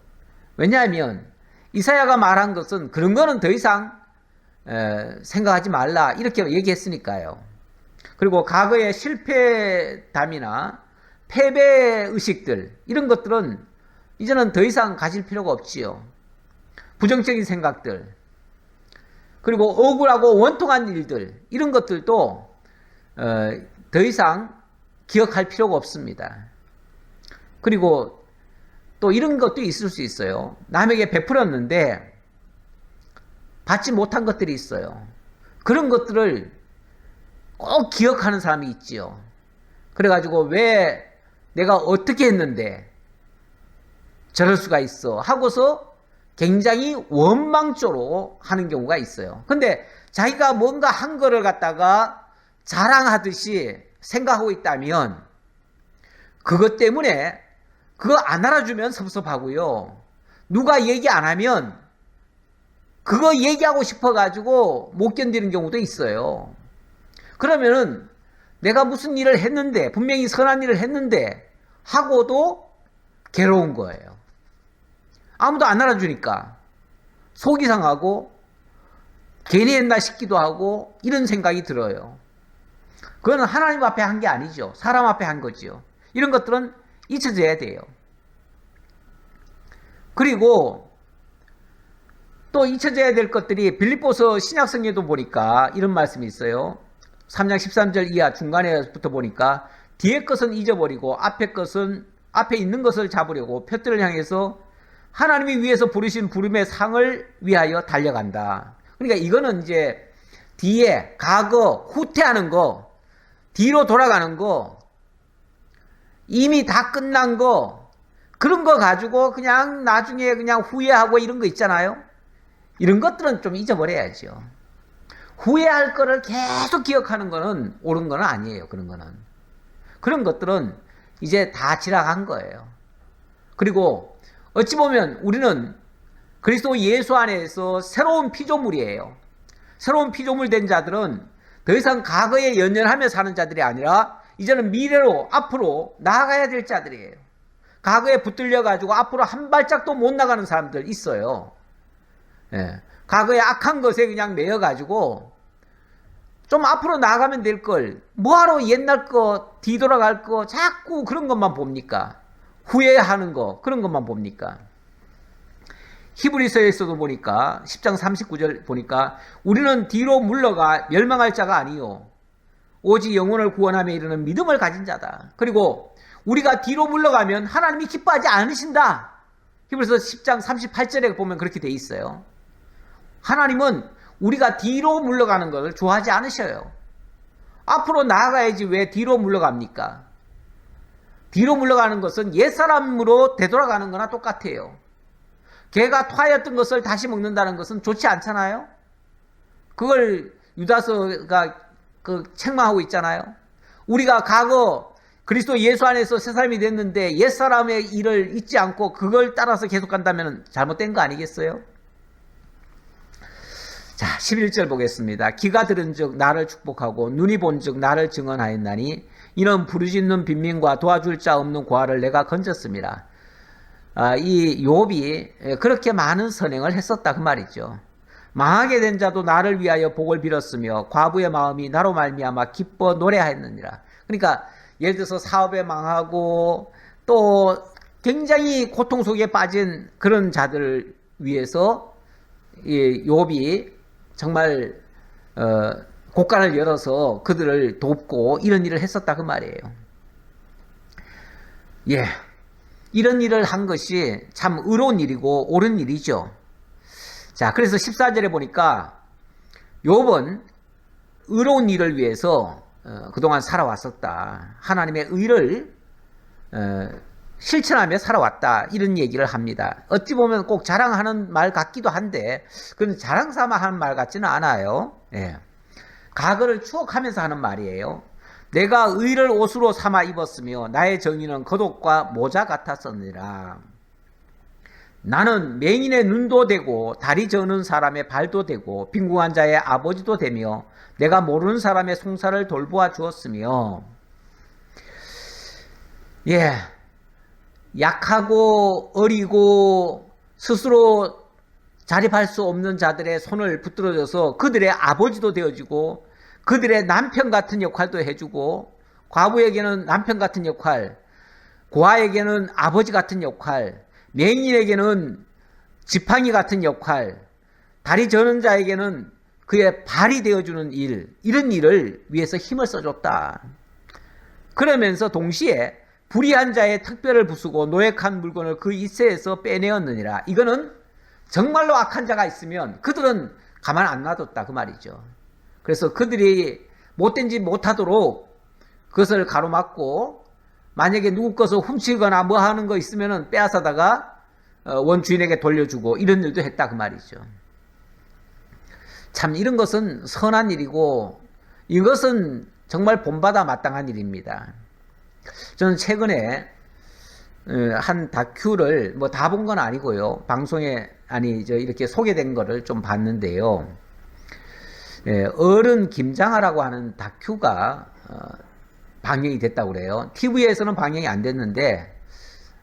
왜냐하면 이사야가 말한 것은 그런 거는 더 이상 생각하지 말라 이렇게 얘기했으니까요. 그리고 과거의 실패담이나 패배 의식들, 이런 것들은 이제는 더 이상 가질 필요가 없지요. 부정적인 생각들, 그리고 억울하고 원통한 일들, 이런 것들도 더 이상 기억할 필요가 없습니다. 그리고 또 이런 것도 있을 수 있어요. 남에게 베풀었는데 받지 못한 것들이 있어요. 그런 것들을 꼭 기억하는 사람이 있지요. 그래가지고 왜 내가 어떻게 했는데 저럴 수가 있어 하고서 굉장히 원망조로 하는 경우가 있어요. 근데 자기가 뭔가 한 거를 갖다가 자랑하듯이 생각하고 있다면 그것 때문에 그거 안 알아주면 섭섭하고요. 누가 얘기 안 하면 그거 얘기하고 싶어가지고 못 견디는 경우도 있어요. 그러면은 내가 무슨 일을 했는데, 분명히 선한 일을 했는데 하고도 괴로운 거예요. 아무도 안 알아주니까 속이 상하고 괜히 했나 싶기도 하고 이런 생각이 들어요. 그거는 하나님 앞에 한 게 아니죠. 사람 앞에 한 거지요. 이런 것들은 잊혀져야 돼요. 그리고 또 잊혀져야 될 것들이 빌립보서 신약성경에도 보니까 이런 말씀이 있어요. 3장 13절 이하 중간에부터 보니까 뒤에 것은 잊어버리고 앞에 있는 것을 잡으려고 표대를 향해서 하나님이 위해서 부르신 부름의 상을 위하여 달려간다. 그러니까 이거는 이제 뒤에 과거 후퇴하는 거, 뒤로 돌아가는 거, 이미 다 끝난 거, 그런 거 가지고 그냥 나중에 그냥 후회하고 이런 거 있잖아요. 이런 것들은 좀 잊어버려야죠. 후회할 거를 계속 기억하는 거는 옳은 건 아니에요. 그런 거는. 그런 것들은 이제 다 지나간 거예요. 그리고 어찌 보면 우리는 그리스도 예수 안에서 새로운 피조물이에요. 새로운 피조물 된 자들은 더 이상 과거에 연연하며 사는 자들이 아니라 이제는 미래로 앞으로 나아가야 될 자들이에요. 과거에 붙들려 가지고 앞으로 한 발짝도 못 나가는 사람들 있어요. 예. 과거에 악한 것에 그냥 매여 가지고 좀 앞으로 나아가면 될 걸 뭐하러 옛날 거 뒤돌아갈 거 자꾸 그런 것만 봅니까? 후회하는 거 그런 것만 봅니까? 히브리서에서도 보니까 10장 39절 보니까 우리는 뒤로 물러가 멸망할 자가 아니요 오직 영혼을 구원함에 이르는 믿음을 가진 자다. 그리고 우리가 뒤로 물러가면 하나님이 기뻐하지 않으신다. 히브리서 10장 38절에 보면 그렇게 돼 있어요. 하나님은 우리가 뒤로 물러가는 것을 좋아하지 않으셔요. 앞으로 나아가야지 왜 뒤로 물러갑니까? 뒤로 물러가는 것은 옛사람으로 되돌아가는 거나 똑같아요. 개가 토하였던 것을 다시 먹는다는 것은 좋지 않잖아요. 그걸 유다서가 책망하고 있잖아요. 우리가 과거 그리스도 예수 안에서 새 사람이 됐는데 옛사람의 일을 잊지 않고 그걸 따라서 계속 간다면 잘못된 거 아니겠어요? 자, 11절 보겠습니다. 귀가 들은 즉 나를 축복하고 눈이 본 즉 나를 증언하였나니 이는 부르짖는 빈민과 도와줄 자 없는 고아를 내가 건졌습니다. 이 욥이 그렇게 많은 선행을 했었다 그 말이죠. 망하게 된 자도 나를 위하여 복을 빌었으며 과부의 마음이 나로 말미암아 기뻐 노래하였느니라. 그러니까 예를 들어서 사업에 망하고 또 굉장히 고통 속에 빠진 그런 자들을 위해서 이 욥이 정말 곳간을 열어서 그들을 돕고 이런 일을 했었다 그 말이에요. 예, 이런 일을 한 것이 참 의로운 일이고 옳은 일이죠. 자, 그래서 14절에 보니까 욥은 의로운 일을 위해서 그동안 살아왔었다. 하나님의 의를 실천하며 살아왔다. 이런 얘기를 합니다. 어찌 보면 꼭 자랑하는 말 같기도 한데 그건 자랑 삼아 하는 말 같지는 않아요. 예. 과거를 추억하면서 하는 말이에요. 내가 의를 옷으로 삼아 입었으며 나의 정의는 겉옷과 모자 같았었느니라. 나는 맹인의 눈도 되고 다리 저는 사람의 발도 되고 빈궁한 자의 아버지도 되며 내가 모르는 사람의 송사를 돌보아 주었으며 예, 약하고 어리고 스스로 자립할 수 없는 자들의 손을 붙들어줘서 그들의 아버지도 되어주고 그들의 남편 같은 역할도 해주고 과부에게는 남편 같은 역할, 고아에게는 아버지 같은 역할, 맹인에게는 지팡이 같은 역할, 다리 저는 자에게는 그의 발이 되어주는 일, 이런 일을 위해서 힘을 써줬다. 그러면서 동시에 불의한 자의 특별을 부수고 노획한 물건을 그 이세에서 빼내었느니라. 이거는 정말로 악한 자가 있으면 그들은 가만 안 놔뒀다 그 말이죠. 그래서 그들이 못된 짓 못하도록 그것을 가로막고, 만약에 누구 것을 훔치거나 뭐 하는 거 있으면은 빼앗아다가 원주인에게 돌려주고 이런 일도 했다 그 말이죠. 참 이런 것은 선한 일이고 이것은 정말 본받아 마땅한 일입니다. 저는 최근에 한 다큐를 뭐 다 본 건 아니고요. 방송에 이렇게 소개된 거를 좀 봤는데요. 어른 김장하라고 하는 다큐가 방영이 됐다고 그래요. TV에서는 방영이 안 됐는데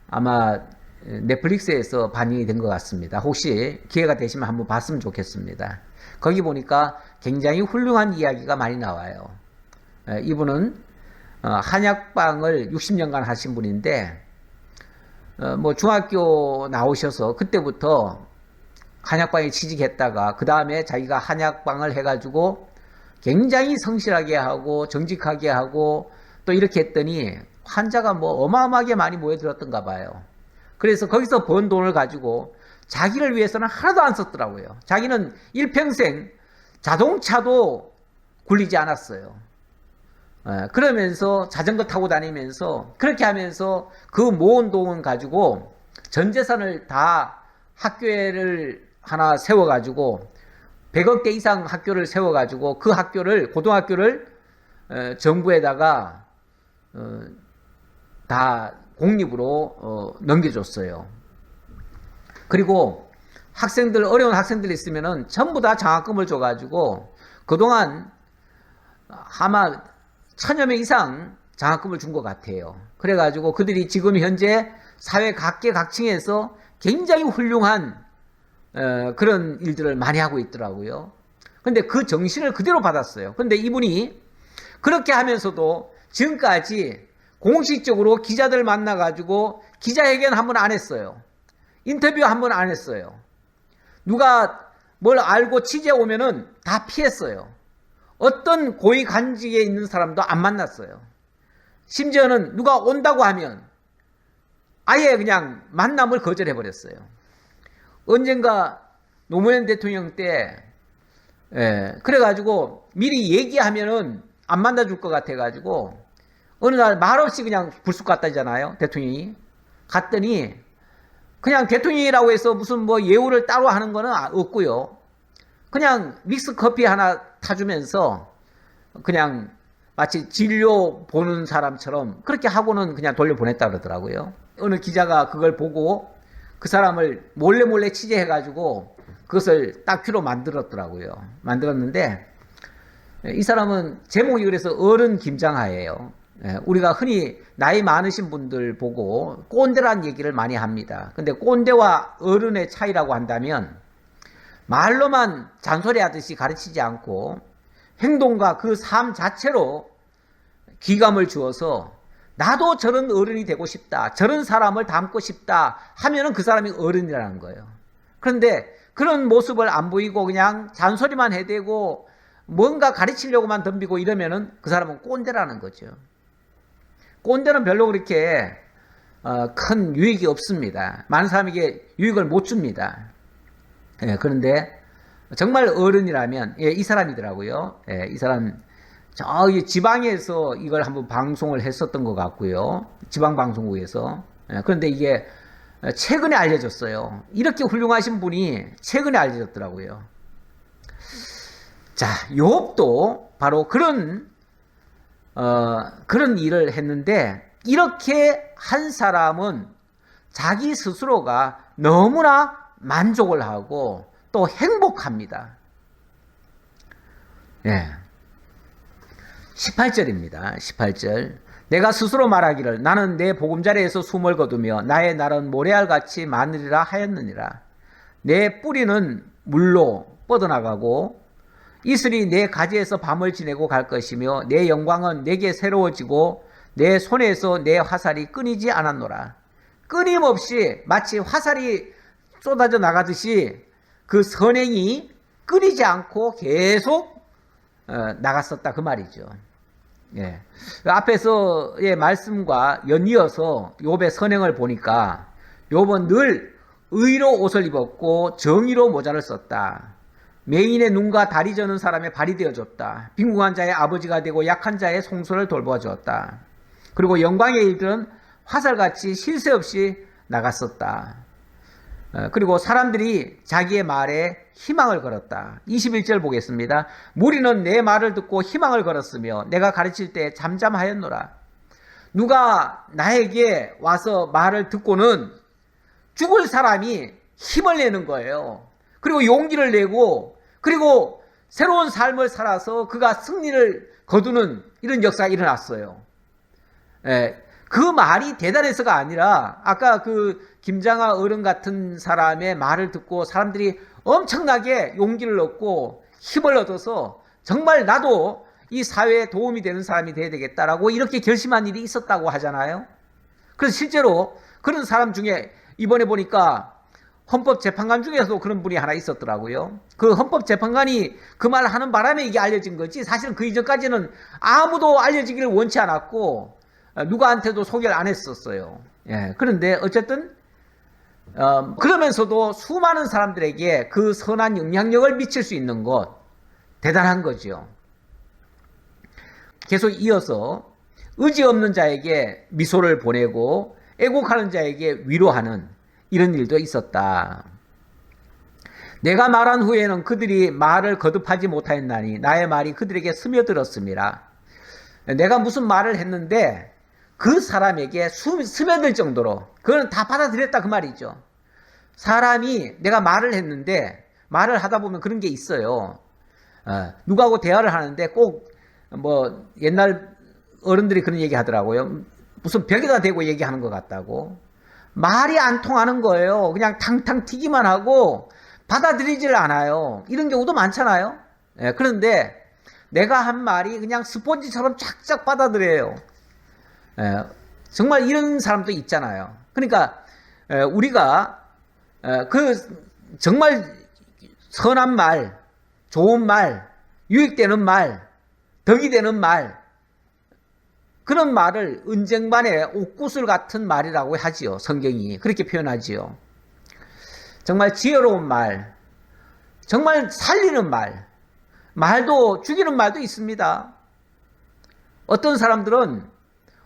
아마 넷플릭스에서 방영이 된 것 같습니다. 혹시 기회가 되시면 한번 봤으면 좋겠습니다. 거기 보니까 굉장히 훌륭한 이야기가 많이 나와요. 이분은 한약방을 60년간 하신 분인데 뭐 중학교 나오셔서 그때부터 한약방에 취직했다가 그 다음에 자기가 한약방을 해가지고 굉장히 성실하게 하고 정직하게 하고 또 이렇게 했더니 환자가 뭐 어마어마하게 많이 모여들었던가 봐요. 그래서 거기서 번 돈을 가지고 자기를 위해서는 하나도 안 썼더라고요. 자기는 일평생 자동차도 굴리지 않았어요. 그러면서 자전거 타고 다니면서 그렇게 하면서 그 모은 돈을 가지고 전 재산을 다 학교를 하나 세워가지고 100억대 이상 학교를 세워가지고 그 학교를, 고등학교를 정부에다가 다 공립으로 넘겨줬어요. 그리고 학생들, 어려운 학생들 있으면은 전부 다 장학금을 줘가지고 그동안 아마 1000여 명 이상 장학금을 준 것 같아요. 그래가지고 그들이 지금 현재 사회 각계각층에서 굉장히 훌륭한 그런 일들을 많이 하고 있더라고요. 근데 그 정신을 그대로 받았어요. 근데 이분이 그렇게 하면서도 지금까지 공식적으로 기자들 만나가지고 기자회견 한 번 안 했어요. 인터뷰 한 번 안 했어요. 누가 뭘 알고 취재 오면은 다 피했어요. 어떤 고위 간직에 있는 사람도 안 만났어요. 심지어는 누가 온다고 하면 아예 그냥 만남을 거절해버렸어요. 언젠가 노무현 대통령 때 그래가지고 미리 얘기하면은 안 만나줄 것 같아가지고 어느 날 말없이 그냥 불쑥 갔다잖아요. 대통령이 갔더니 그냥 대통령이라고 해서 무슨 뭐 예우를 따로 하는 거는 없고요. 그냥 믹스 커피 하나 타주면서 그냥 마치 진료 보는 사람처럼 그렇게 하고는 그냥 돌려보냈다 그러더라고요. 어느 기자가 그걸 보고 그 사람을 몰래 취재해가지고 그것을 다큐로 만들었더라고요. 만들었는데 이 사람은 제목이 그래서 어른 김장하예요. 우리가 흔히 나이 많으신 분들 보고 꼰대란 얘기를 많이 합니다. 근데 꼰대와 어른의 차이라고 한다면 말로만 잔소리하듯이 가르치지 않고 행동과 그 삶 자체로 귀감을 주어서 나도 저런 어른이 되고 싶다, 저런 사람을 닮고 싶다 하면은 그 사람이 어른이라는 거예요. 그런데 그런 모습을 안 보이고 그냥 잔소리만 해대고 뭔가 가르치려고만 덤비고 이러면은 그 사람은 꼰대라는 거죠. 꼰대는 별로 그렇게 큰 유익이 없습니다. 많은 사람에게 유익을 못 줍니다. 그런데 정말 어른이라면 이 사람이더라고요. 이 사람 저기 지방에서 이걸 한번 방송을 했었던 것 같고요. 지방방송국에서. 그런데 이게 최근에 알려졌어요. 이렇게 훌륭하신 분이 최근에 알려졌더라고요. 자, 욥도 바로 그런 일을 했는데 이렇게 한 사람은 자기 스스로가 너무나 만족을 하고 또 행복합니다. 18절입니다. 18절. 내가 스스로 말하기를 나는 내 보금자리에서 숨을 거두며 나의 날은 모래알같이 많으리라 하였느니라. 내 뿌리는 물로 뻗어나가고 이슬이 내 가지에서 밤을 지내고 갈 것이며 내 영광은 내게 새로워지고 내 손에서 내 화살이 끊이지 않았노라. 끊임없이 마치 화살이 쏟아져 나가듯이 그 선행이 끊이지 않고 계속 나갔었다 그 말이죠. 예. 앞에서의 말씀과 연이어서 욥의 선행을 보니까 욥은 늘 의로 옷을 입었고 정의로 모자를 썼다. 맹인의 눈과 다리 저는 사람의 발이 되어줬다. 빈궁한 자의 아버지가 되고 약한 자의 송소를 돌보아 주었다. 그리고 영광의 일들은 화살같이 쉴 새 없이 나갔었다. 그리고 사람들이 자기의 말에 희망을 걸었다. 21절 보겠습니다. 무리는 내 말을 듣고 희망을 걸었으며 내가 가르칠 때 잠잠하였노라. 누가 나에게 와서 말을 듣고는 죽을 사람이 힘을 내는 거예요. 그리고 용기를 내고 그리고 새로운 삶을 살아서 그가 승리를 거두는 이런 역사가 일어났어요. 그 말이 대단해서가 아니라 아까 그 김장하 어른 같은 사람의 말을 듣고 사람들이 엄청나게 용기를 얻고 힘을 얻어서 정말 나도 이 사회에 도움이 되는 사람이 돼야 되겠다라고 이렇게 결심한 일이 있었다고 하잖아요. 그래서 실제로 그런 사람 중에 이번에 보니까 헌법재판관 중에서도 그런 분이 하나 있었더라고요. 그 헌법재판관이 그 말을 하는 바람에 이게 알려진 거지 사실은 그 이전까지는 아무도 알려지기를 원치 않았고 누구한테도 소개를 안 했었어요. 예, 그런데 어쨌든 그러면서도 수많은 사람들에게 그 선한 영향력을 미칠 수 있는 것 대단한 거죠. 계속 이어서 의지 없는 자에게 미소를 보내고 애곡하는 자에게 위로하는 이런 일도 있었다. 내가 말한 후에는 그들이 말을 거듭하지 못하였나니 나의 말이 그들에게 스며들었습니다. 내가 무슨 말을 했는데 그 사람에게 스며들 정도로 그건 다 받아들였다 그 말이죠. 사람이 내가 말을 했는데 말을 하다 보면 그런 게 있어요. 누구하고 대화를 하는데 꼭 뭐 옛날 어른들이 그런 얘기 하더라고요. 무슨 벽에다 대고 얘기하는 것 같다고. 말이 안 통하는 거예요. 그냥 탕탕 튀기만 하고 받아들이질 않아요. 이런 경우도 많잖아요. 그런데 내가 한 말이 그냥 스폰지처럼 쫙쫙 받아들여요. 정말 이런 사람도 있잖아요. 그러니까 우리가 그 정말 선한 말, 좋은 말, 유익되는 말, 덕이 되는 말 그런 말을 은쟁반의 옥구슬 같은 말이라고 하지요. 성경이 그렇게 표현하지요. 정말 지혜로운 말, 정말 살리는 말, 말도 죽이는 말도 있습니다. 어떤 사람들은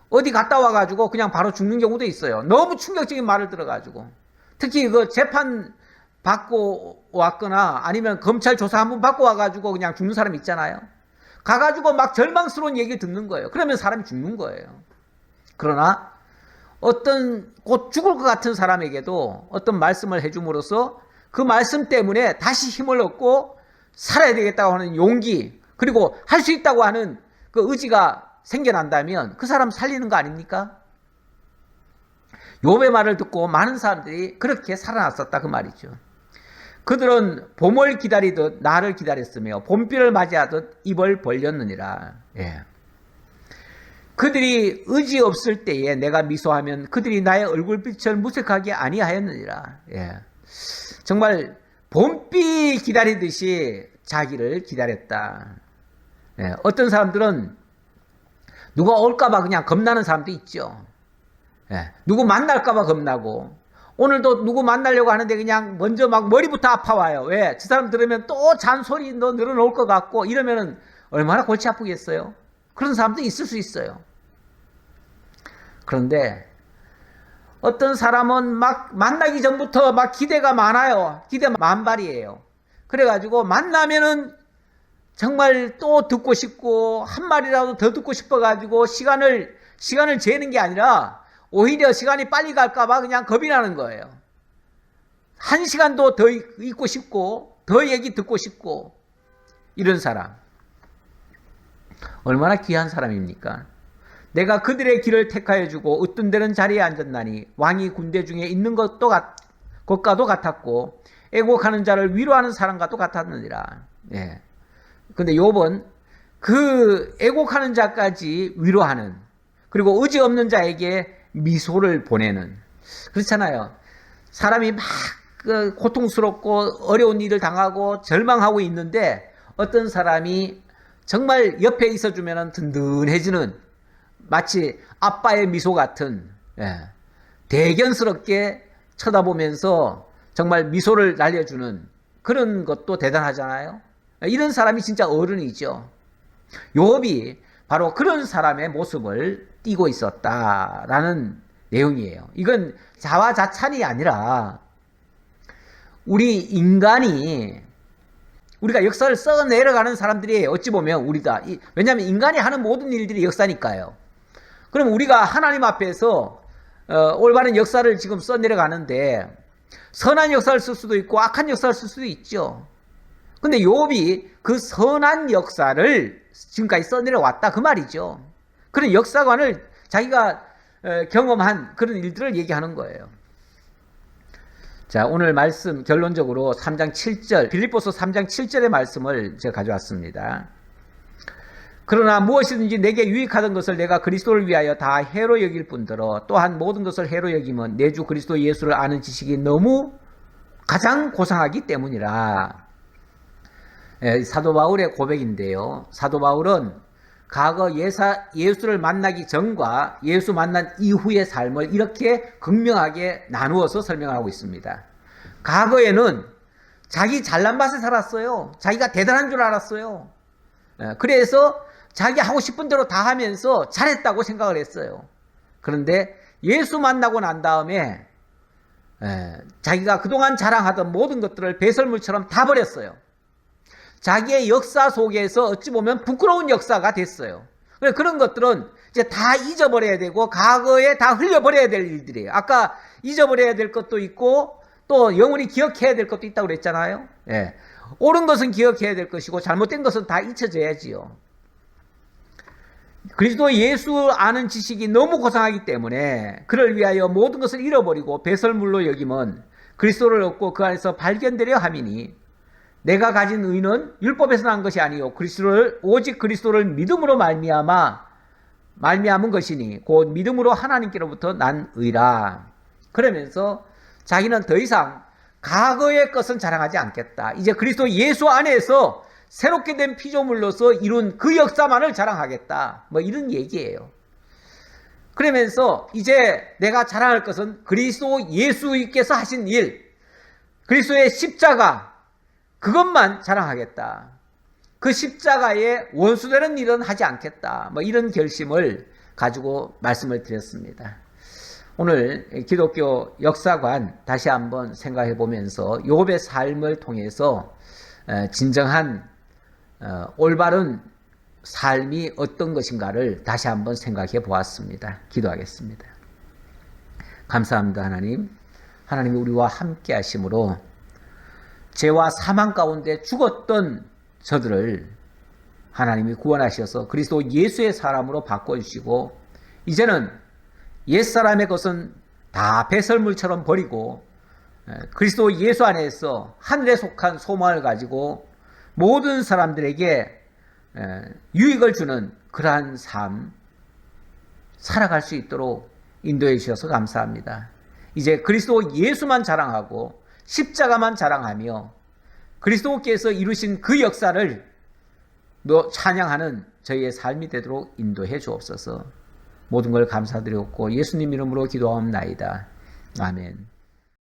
어디 갔다 와가지고 그냥 바로 죽는 경우도 있어요. 너무 충격적인 말을 들어가지고. 특히 그 재판 받고 왔거나 아니면 검찰 조사 한번 받고 와가지고 그냥 죽는 사람 있잖아요. 가가지고 막 절망스러운 얘기를 듣는 거예요. 그러면 사람이 죽는 거예요. 그러나 어떤 곧 죽을 것 같은 사람에게도 어떤 말씀을 해줌으로써 그 말씀 때문에 다시 힘을 얻고 살아야 되겠다고 하는 용기 그리고 할 수 있다고 하는 그 의지가 생겨난다면 그 사람 살리는 거 아닙니까? 욥의 말을 듣고 많은 사람들이 그렇게 살아났었다 그 말이죠. 그들은 봄을 기다리듯 나를 기다렸으며 봄비를 맞이하듯 입을 벌렸느니라. 예. 그들이 의지 없을 때에 내가 미소하면 그들이 나의 얼굴빛을 무색하게 아니하였느니라. 예. 정말 봄비 기다리듯이 자기를 기다렸다. 예. 어떤 사람들은 누가 올까봐 그냥 겁나는 사람도 있죠. 예. 누구 만날까봐 겁나고 오늘도 누구 만나려고 하는데 그냥 먼저 막 머리부터 아파와요. 왜? 저 사람 들으면 또 잔소리 너 늘어놓을 것 같고 이러면은 얼마나 골치 아프겠어요? 그런 사람도 있을 수 있어요. 그런데 어떤 사람은 막 만나기 전부터 막 기대가 많아요. 기대 만발이에요. 그래가지고 만나면은 정말 또 듣고 싶고 한 말이라도 더 듣고 싶어가지고 시간을 재는 게 아니라 오히려 시간이 빨리 갈까봐 그냥 겁이 나는 거예요. 한 시간도 더 있고 싶고 더 얘기 듣고 싶고 이런 사람 얼마나 귀한 사람입니까? 내가 그들의 길을 택하여 주고 으뜸 되는 자리에 앉았나니 왕이 군대 중에 있는 것과도 같았고 애곡하는 자를 위로하는 사람과도 같았느니라. 예. 근데 욥은 그 애곡하는 자까지 위로하는 그리고 의지 없는 자에게 미소를 보내는 그렇잖아요. 사람이 막 고통스럽고 어려운 일을 당하고 절망하고 있는데 어떤 사람이 정말 옆에 있어주면 든든해지는 마치 아빠의 미소 같은 대견스럽게 쳐다보면서 정말 미소를 날려주는 그런 것도 대단하잖아요. 이런 사람이 진짜 어른이죠. 욥이 바로 그런 사람의 모습을 띠고 있었다라는 내용이에요. 이건 자화자찬이 아니라 우리 인간이 우리가 역사를 써 내려가는 사람들이 어찌 보면 우리다. 왜냐하면 인간이 하는 모든 일들이 역사니까요. 그럼 우리가 하나님 앞에서 올바른 역사를 지금 써 내려가는데 선한 역사를 쓸 수도 있고 악한 역사를 쓸 수도 있죠. 근데 욥이 그 선한 역사를 지금까지 써 내려왔다 그 말이죠. 그런 역사관을 자기가 경험한 그런 일들을 얘기하는 거예요. 자, 오늘 말씀 결론적으로 3장 7절, 빌립보서 3장 7절의 말씀을 제가 가져왔습니다. 그러나 무엇이든지 내게 유익하던 것을 내가 그리스도를 위하여 다 해로 여길 뿐더러 또한 모든 것을 해로 여기면 내 주 그리스도 예수를 아는 지식이 너무 가장 고상하기 때문이라. 사도 바울의 고백인데요. 사도 바울은 과거 예수를 만나기 전과 예수 만난 이후의 삶을 이렇게 극명하게 나누어서 설명하고 있습니다. 과거에는 자기 잘난 맛에 살았어요. 자기가 대단한 줄 알았어요. 그래서 자기 하고 싶은 대로 다 하면서 잘했다고 생각을 했어요. 그런데 예수 만나고 난 다음에 자기가 그동안 자랑하던 모든 것들을 배설물처럼 다 버렸어요. 자기의 역사 속에서 어찌 보면 부끄러운 역사가 됐어요. 그런 것들은 이제 다 잊어버려야 되고 과거에 다 흘려버려야 될 일들이에요. 아까 잊어버려야 될 것도 있고 또 영원히 기억해야 될 것도 있다고 그랬잖아요. 옳은 것은 기억해야 될 것이고 잘못된 것은 다 잊혀져야지요. 그리스도 예수 아는 지식이 너무 고상하기 때문에 그를 위하여 모든 것을 잃어버리고 배설물로 여기면 그리스도를 얻고 그 안에서 발견되려 함이니 내가 가진 의는 율법에서 난 것이 아니요 오직 그리스도를 믿음으로 말미암은 것이니 곧 믿음으로 하나님께로부터 난 의라. 그러면서 자기는 더 이상 과거의 것은 자랑하지 않겠다. 이제 그리스도 예수 안에서 새롭게 된 피조물로서 이룬 그 역사만을 자랑하겠다. 뭐 이런 얘기예요. 그러면서 이제 내가 자랑할 것은 그리스도 예수께서 하신 일, 그리스도의 십자가 그것만 자랑하겠다. 그 십자가에 원수되는 일은 하지 않겠다. 뭐 이런 결심을 가지고 말씀을 드렸습니다. 오늘 기독교 역사관 다시 한번 생각해 보면서 욥의 삶을 통해서 진정한 올바른 삶이 어떤 것인가를 다시 한번 생각해 보았습니다. 기도하겠습니다. 감사합니다. 하나님이 우리와 함께 하심으로 죄와 사망 가운데 죽었던 저들을 하나님이 구원하셔서 그리스도 예수의 사람으로 바꿔주시고 이제는 옛사람의 것은 다 배설물처럼 버리고 그리스도 예수 안에서 하늘에 속한 소망을 가지고 모든 사람들에게 유익을 주는 그러한 삶 살아갈 수 있도록 인도해 주셔서 감사합니다. 이제 그리스도 예수만 자랑하고 십자가만 자랑하며 그리스도께서 이루신 그 역사를 찬양하는 저희의 삶이 되도록 인도해 주옵소서. 모든 걸 감사드렸고 예수님 이름으로 기도하옵나이다. 아멘.